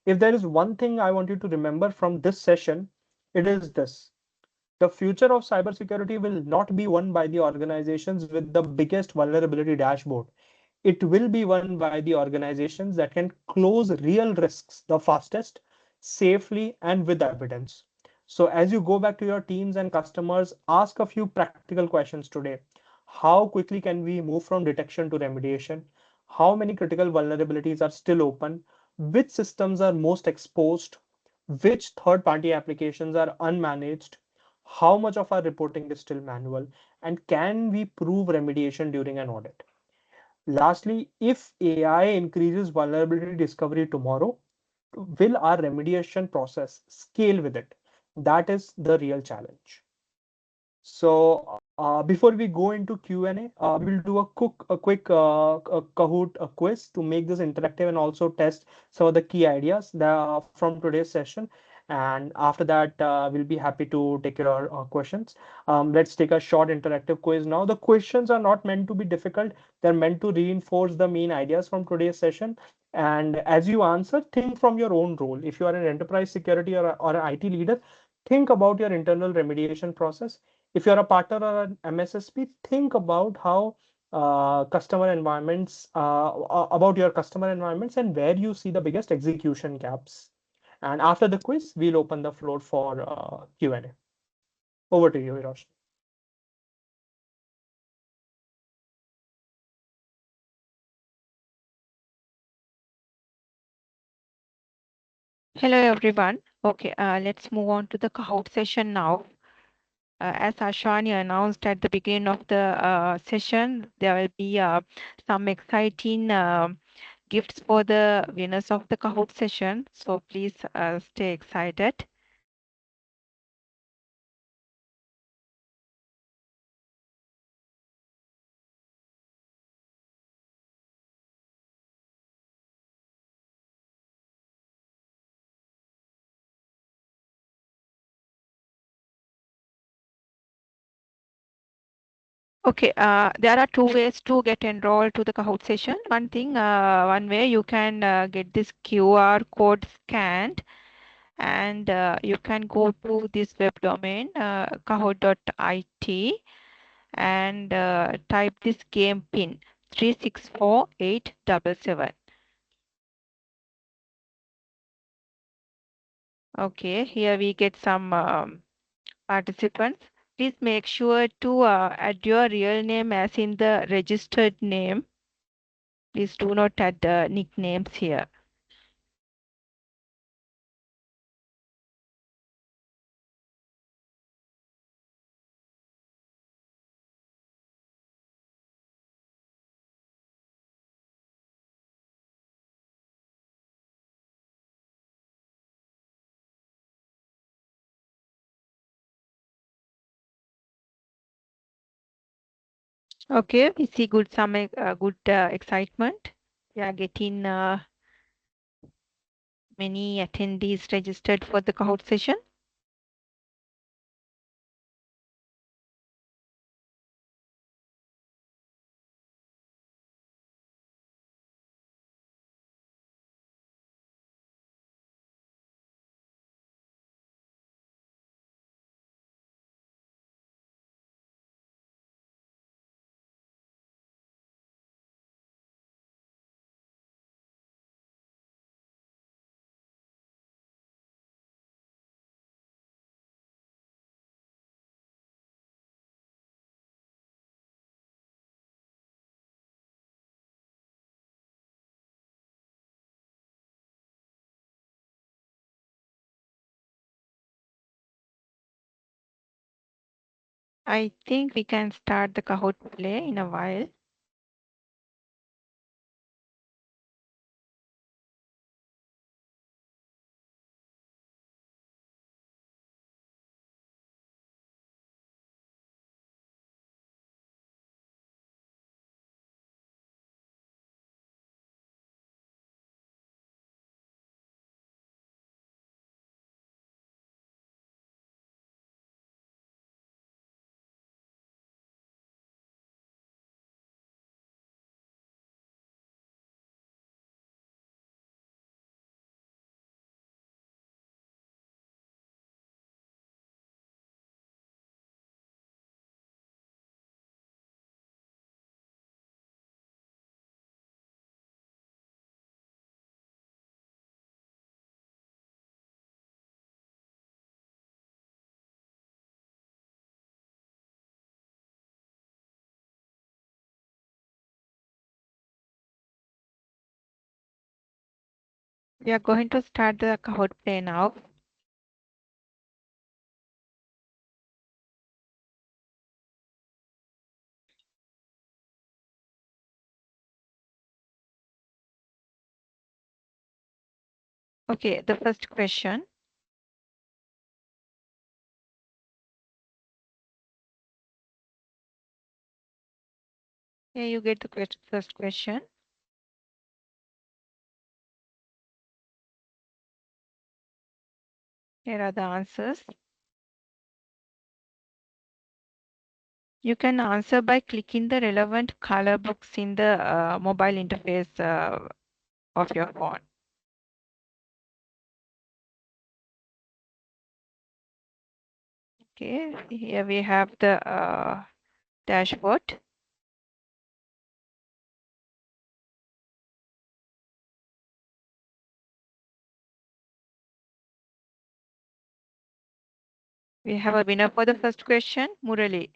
If there is one thing I want you to remember from this session, it is this. The future of cybersecurity will not be won by the organizations with the biggest vulnerability dashboard. It will be won by the organizations that can close real risks the fastest, safely, and with evidence. So as you go back to your teams and customers, ask a few practical questions today. How quickly can we move from detection to remediation? How many critical vulnerabilities are still open? Which systems are most exposed? Which third-party applications are unmanaged? How much of our reporting is still manual? And can we prove remediation during an audit? Lastly, if AI increases vulnerability discovery tomorrow, will our remediation process scale with it? That is the real challenge. So before we go into Q&A, we will do a quick Kahoot quiz to make this interactive and also test some of the key ideas from today's session. And after that, we'll be happy to take your questions. Let's take a short interactive quiz now. The questions are not meant to be difficult. They're meant to reinforce the main ideas from today's session. And as you answer, think from your own role. If you are an enterprise security or an IT leader, think about your internal remediation process. If you're a partner or an MSSP, think about how customer environments, about your customer environments and where you see the biggest execution gaps. And after the quiz, we'll open the floor for Q&A. Over to you, Hiroshi. Hello, everyone. Okay, let's move on to the Kahoot session now. As Ashwani announced at the beginning of the session, there will be some exciting gifts for the winners of the Kahoot session. So please stay excited. Okay, there are two ways to get enrolled to the Kahoot session. One way you can get this QR code scanned, and you can go to this web domain kahoot.it and type this game pin 364877. Okay, here we get some participants. Please make sure to add your real name as in the registered name. Please do not add nicknames here. Okay, we see good excitement. We are getting many attendees registered for the Kahoot session. I think we can start the Kahoot play in a while. We are going to start the Kahoot play now. Okay, the first question. Here you get the first question. Here are the answers. You can answer by clicking the relevant color box in the mobile interface of your phone. Okay, here we have the dashboard. We have a winner for the first question, Murali.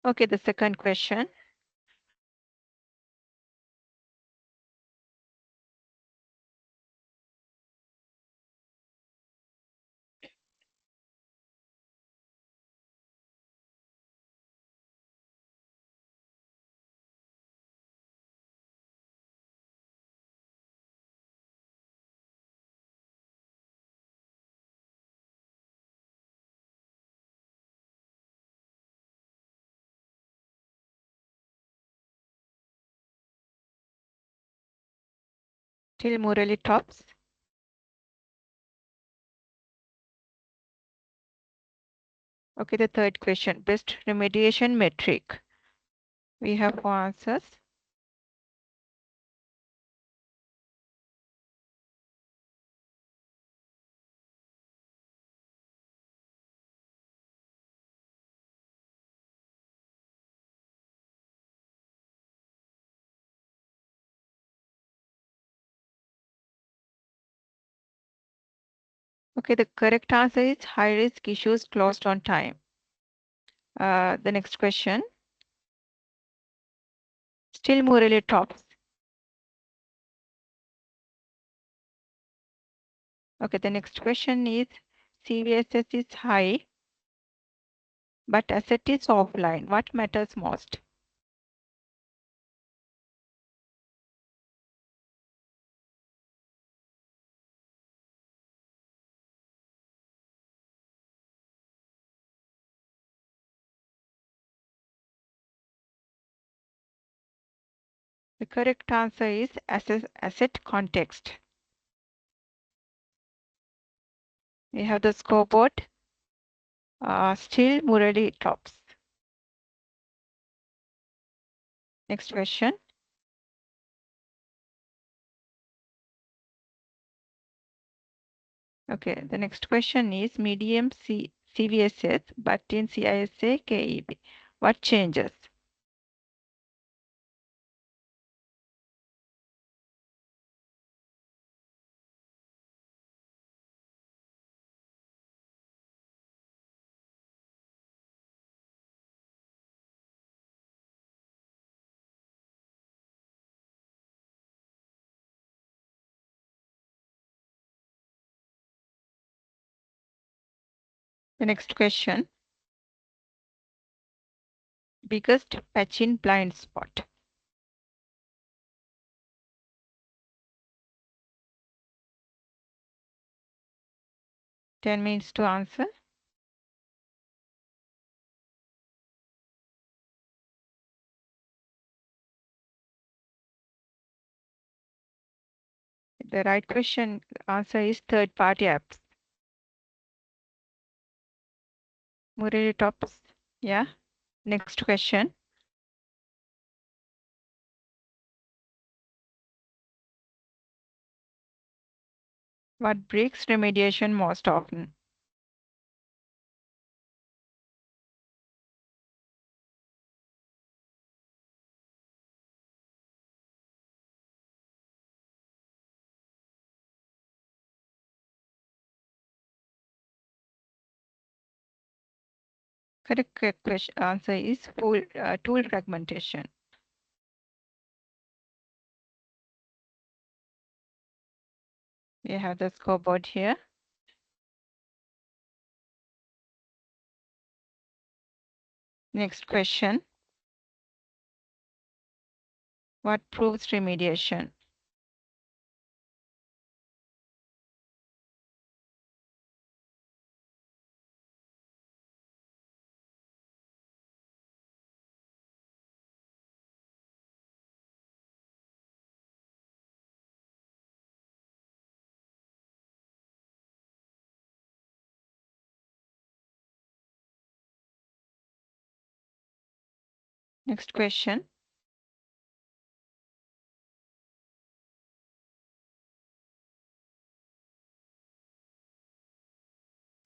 Okay, the second question. Till Murali tops. Okay, the third question, best remediation metric. We have four answers. Okay, the correct answer is high risk issues closed on time. The next question, still morally tops. Okay, the next question is CVSS is high, but asset is offline. What matters most? The correct answer is asset context. We have the scoreboard. Still morally tops. Next question. Okay, the next question is medium CVSS, but in CISA KEB. What changes? The next question. Biggest patch-in blind spot. 10 minutes to answer. The right question answer is third-party apps. Murali tops. Yeah. Next question. What breaks remediation most often? Correct question answer is tool fragmentation. We have the scoreboard here. Next question. What proves remediation? Next question.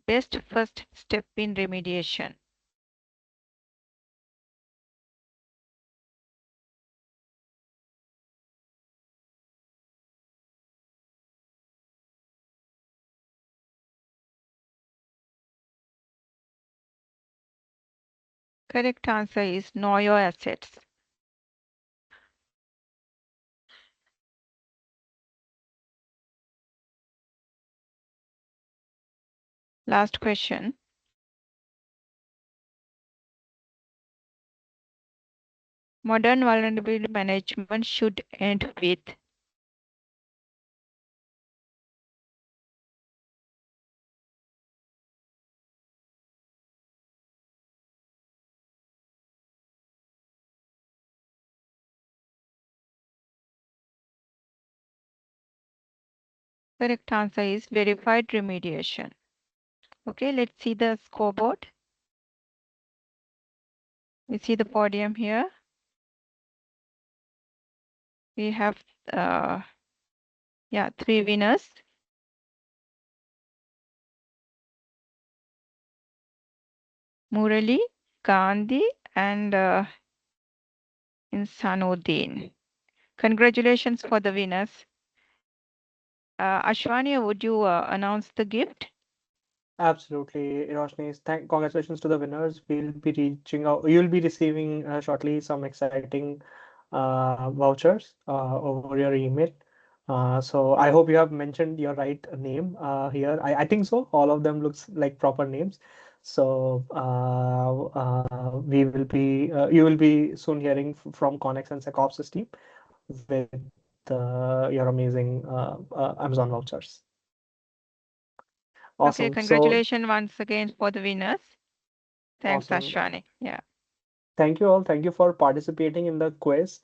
Best first step in remediation. Correct answer is know your assets. Last question. Modern vulnerability management should end with. Correct answer is verified remediation. Okay, let's see the scoreboard. You see the podium here. We have, yeah, 3 winners. Murali, Gandhi, and Insanuddin. Congratulations for the winners. Ashwani, would you announce the gift? Absolutely, Roshni. Congratulations to the winners. We'll be reaching out. You'll be receiving shortly some exciting vouchers over your email. So I hope you have mentioned your right name here. I think so. All of them looks like proper names. So we will be you will be soon hearing from Connex and SecOps team with your amazing Amazon vouchers. Okay, Awesome. So congratulations once again for the winners. Thanks, awesome. Ashwani. Yeah. Thank you all. Thank you for participating in the quiz.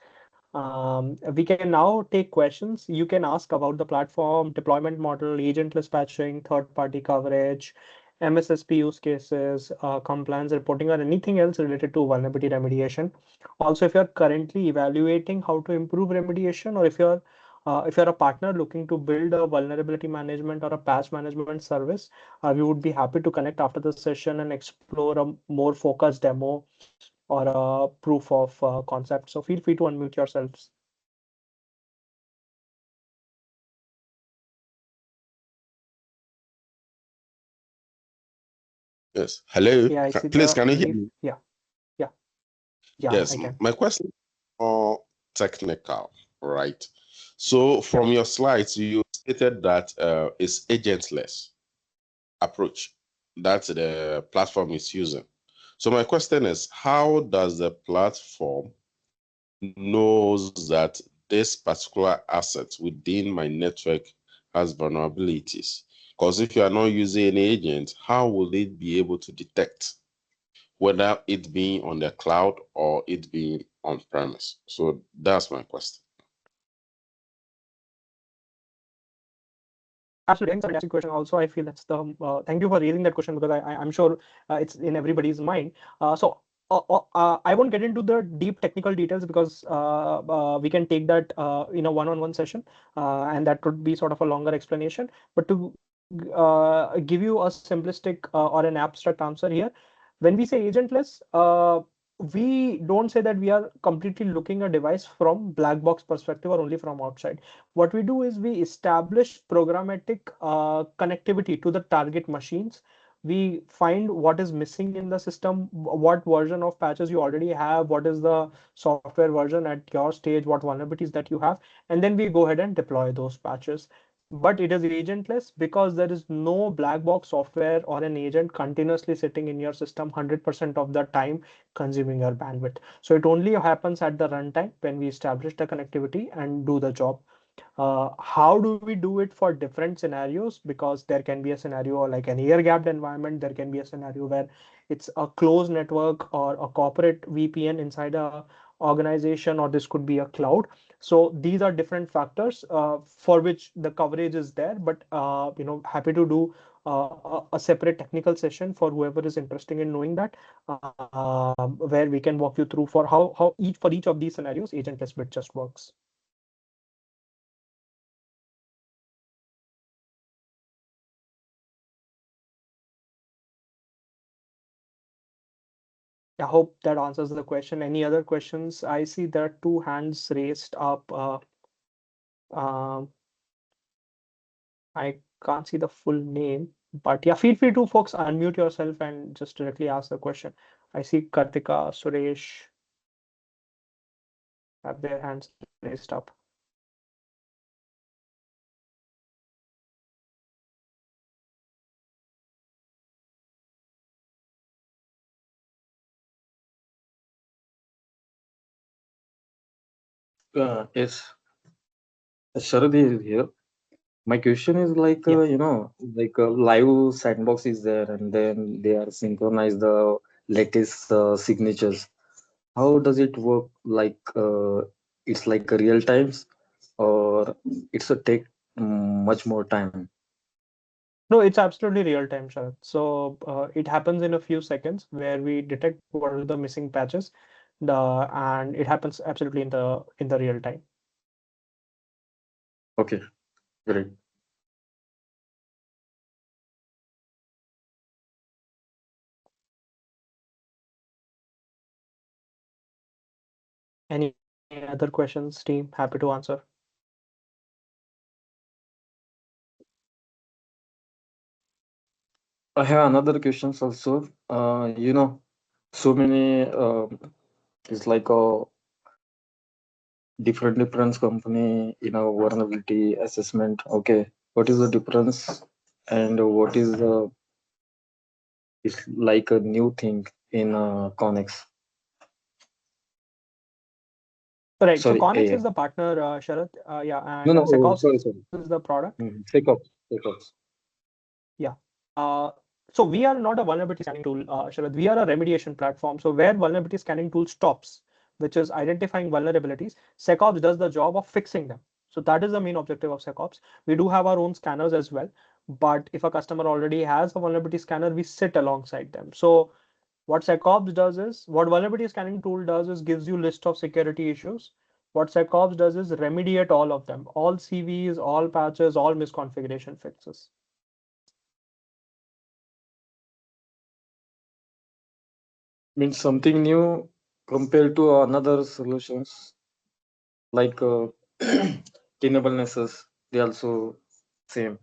We can now take questions. You can ask about the platform, deployment model, agentless patching, third-party coverage, MSSP use cases, compliance reporting, or anything else related to vulnerability remediation. Also, if you're currently evaluating how to improve remediation, or if you're a partner looking to build a vulnerability management or a patch management service, we would be happy to connect after the session and explore a more focused demo or a proof of concept. So feel free to unmute yourselves. Yes. Hello. Yeah, I see Please, the can you hear unmute. me? Yeah, yeah, yeah, Yes. I can. My question is more technical, right? So from your slides, you stated that it's agentless approach that the platform is using. So my question is, how does the platform knows that this particular asset within my network has vulnerabilities? Because if you are not using any agent, how will it be able to detect whether it being on the cloud or it being on premise? So that's my question. Absolutely. Thanks for the question. Also, I feel that's the thank you for raising that question because I'm sure it's in everybody's mind. I won't get into the deep technical details because we can take that in a one-on-one session, and that would be sort of a longer explanation. But to give you a simplistic or an abstract answer here, when we say agentless, we don't say that we are completely looking a device from black box perspective or only from outside. What we do is we establish programmatic connectivity to the target machines. We find what is missing in the system, what version of patches you already have, what is the software version at your stage, what vulnerabilities that you have, and then we go ahead and deploy those patches. But it is agentless because there is no black box software or an agent continuously sitting in your system 100% of the time consuming your bandwidth. So it only happens at the runtime when we establish the connectivity and do the job. How do we do it for different scenarios? Because there can be a scenario like an air-gapped environment. There can be a scenario where it's a closed network or a corporate VPN inside a organization, or this could be a cloud. So these are different factors for which the coverage is there. But happy to do a separate technical session for whoever is interested in knowing that, where we can walk you through for how each of these scenarios agentless bit just works. I hope that answers the question. Any other questions? I see there are two hands raised up. Um, I can't see the full name, but yeah, feel free to folks unmute yourself and just directly ask the question. I see Kartika, Suresh have their hands raised up. Yes, Sharad is here. My question is like, Yeah. live sandbox is there, and then they are synchronize the latest signatures. How does it work? It's like a real times, or it's a take much more time? No, it's absolutely real time, Sharat. So it happens in a few seconds where we detect what are the missing patches, and it happens absolutely in the real time. Okay, great. Any other questions, team? Happy to answer. I have another questions also. So many it's like a different company in a vulnerability assessment. Okay, what is the difference, and what is the it's like a new thing in Connex? Right. So Sorry, Connex AI. is the partner, Sharat. Yeah, No, and no. Oh, SecOps sorry, is the sorry. product. SecOps, SecOps. Yeah. Uh, so we are not a vulnerability scanning tool, Sharad. We are a remediation platform. So where vulnerability scanning tool stops, which is identifying vulnerabilities, SecOps does the job of fixing them. So that is the main objective of SecOps. We do have our own scanners as well, but if a customer already has a vulnerability scanner, we sit alongside them. So what SecOps does is, what vulnerability scanning tool does is gives you list of security issues. What SecOps does is remediate all of them, all CVs, all patches, all misconfiguration fixes. Means something new compared to another solutions like tenablenesses. They also same.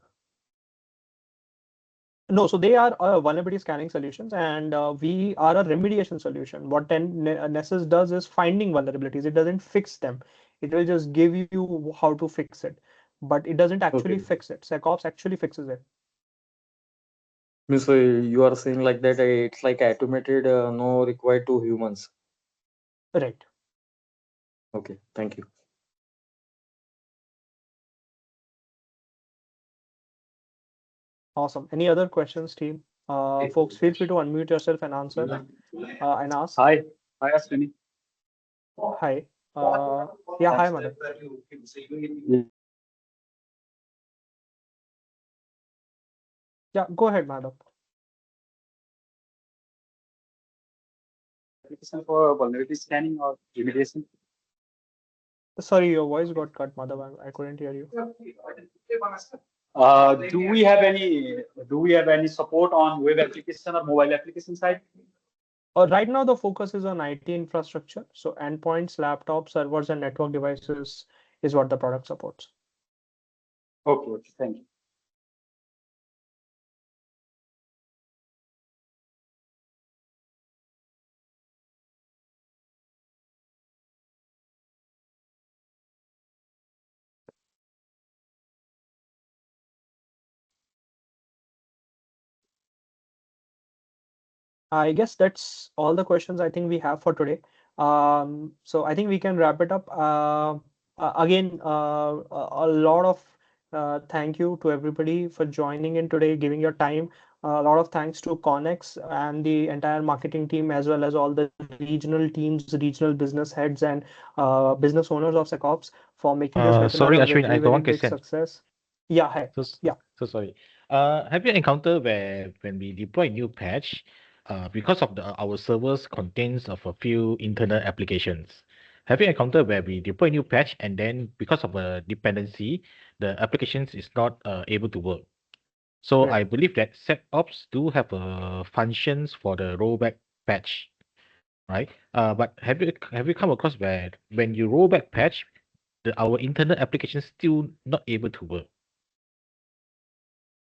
No, so they are vulnerability scanning solutions, and we are a remediation solution. What Nessus does is finding vulnerabilities. It doesn't fix them. It will just give you how to fix it, but it doesn't actually Okay. fix it. SecOps actually fixes it. Means you are saying like that it's like automated, no required to humans. Right. Okay, thank you. Awesome. Any other questions, team? Folks, feel free to unmute yourself and answer and ask. Hi. Hi, Ashwani. Hi. Yeah, hi, madam. Yeah, go ahead, madam. Application for vulnerability scanning or remediation. Sorry, your voice got cut, madam. I couldn't hear you. Do we have any support on web application or mobile application side? Right now, the focus is on IT infrastructure. So endpoints, laptops, servers, and network devices is what the product supports. Okay, okay, thank you. I guess that's all the questions I think we have for today. So I think we can wrap it up. Again, a lot of thank you to everybody for joining in today, giving your time. A lot of thanks to Connex and the entire marketing team, as well as all the regional teams, regional business heads, and business owners of SecOps for making this webinar Sorry, a Ashwin, very, I got very one big question. success. Yeah, hi. Yeah. So sorry. Have you encountered where when we deploy new patch, because of our servers contains of a few internal applications, have you encountered where we deploy new patch and then because of a dependency, the applications is not able to work? So Right. I believe that SecOps do have functions for the rollback patch, right? But have you come across where when you roll back patch, our internal applications still not able to work?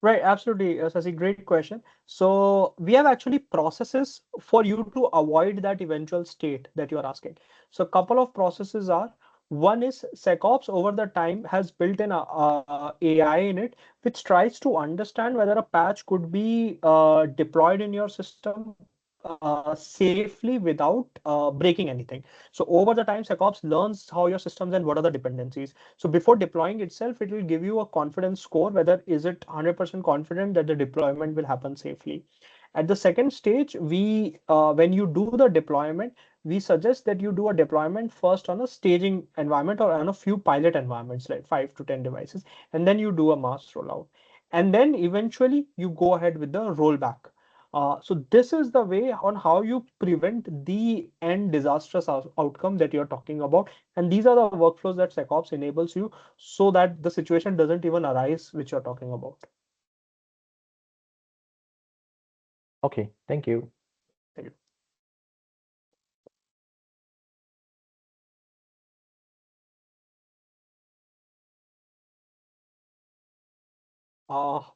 Right, absolutely, Sasi, great question. So we have actually processes for you to avoid that eventual state that you are asking. So a couple of processes are, one is SecOps over the time has built in a AI in it, which tries to understand whether a patch could be deployed in your system safely without breaking anything. So over the time, SecOps learns how your systems and what are the dependencies. So before deploying itself, it will give you a confidence score, whether is it 100% confident that the deployment will happen safely. At the second stage, when you do the deployment, we suggest that you do a deployment first on a staging environment or on a few pilot environments, like 5 to 10 devices, and then you do a mass rollout. and then eventually you go ahead with the rollback. So this is the way on how you prevent the end disastrous outcome that you're talking about. And these are the workflows that SecOps enables you so that the situation doesn't even arise, which you're talking about. Okay, thank you. Thank you.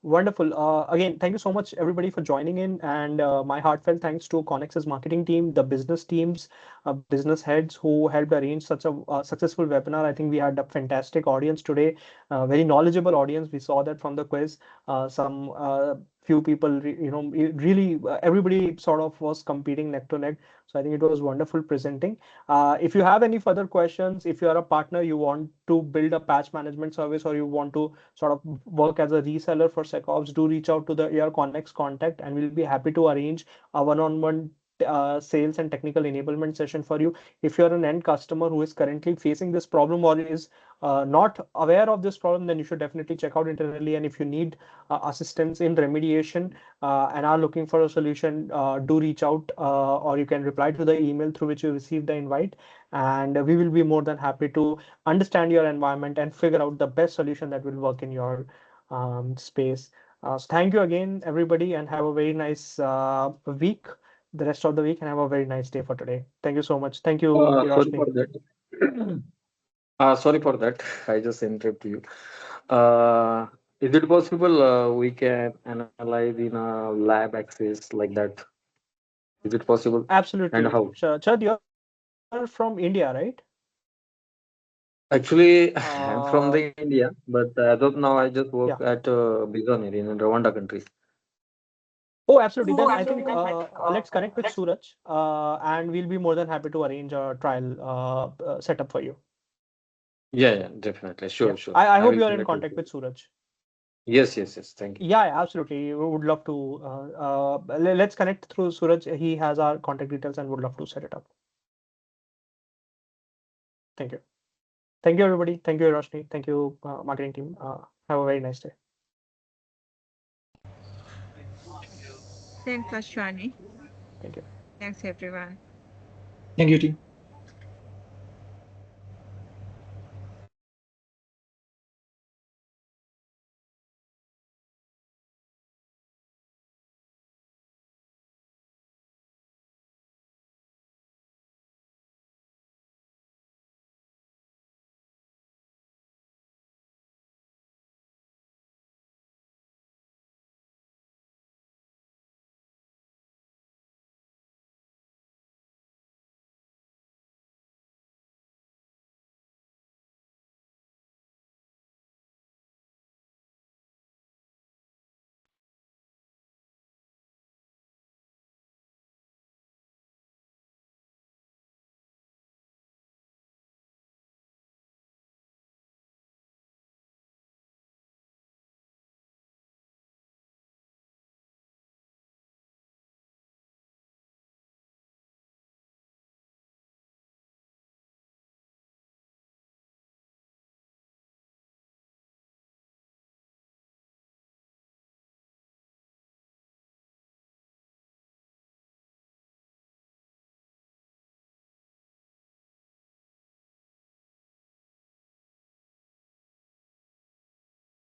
Wonderful. Again, thank you so much, everybody, for joining in. And my heartfelt thanks to Connex's marketing team, the business teams, business heads who helped arrange such a successful webinar. I think we had a fantastic audience today, very knowledgeable audience. We saw that from the quiz. Some few people, really everybody sort of was competing neck to neck. So I think it was wonderful presenting. If you have any further questions, if you are a partner, you want to build a patch management service, or you want to sort of work as a reseller for SecOps, do reach out to your Connex contact, and we'll be happy to arrange a one-on-one sales and technical enablement session for you. If you're an end customer who is currently facing this problem or is not aware of this problem, then you should definitely check out internally. And if you need assistance in remediation and are looking for a solution, do reach out, or you can reply to the email through which you received the invite, and we will be more than happy to understand your environment and figure out the best solution that will work in your space. So thank you again, everybody, and have a very nice week, the rest of the week, and have a very nice day for today. Thank you so much. Thank you, Sorry Hiroshni. for that. Sorry for that. I just interrupt you. Is it possible we can analyze in a lab access like that? Is it possible? And Absolutely. how? Chad, you're from India, right? Actually, I'm from Uh, the India, but as of now, I just work yeah. at Bizaner in Rwanda country. Oh, absolutely. Then Oh, I absolutely. think Then I think let's connect with let's. Suraj, and we'll be more than happy to arrange a trial setup for you. Yeah, yeah, definitely. Yeah. Sure, sure. I I hope will you are in connect with contact you. with Suraj. Yes, yes, yes. Thank you. Yeah, absolutely. We would love to. Let's connect through Suraj. He has our contact details and would love to set it up. Thank you. Thank you, everybody. Thank you, Roshni. Thank you, marketing team. Have a very nice day. Thanks, Ashwani. Thank you. Thanks, everyone. Thank you, team.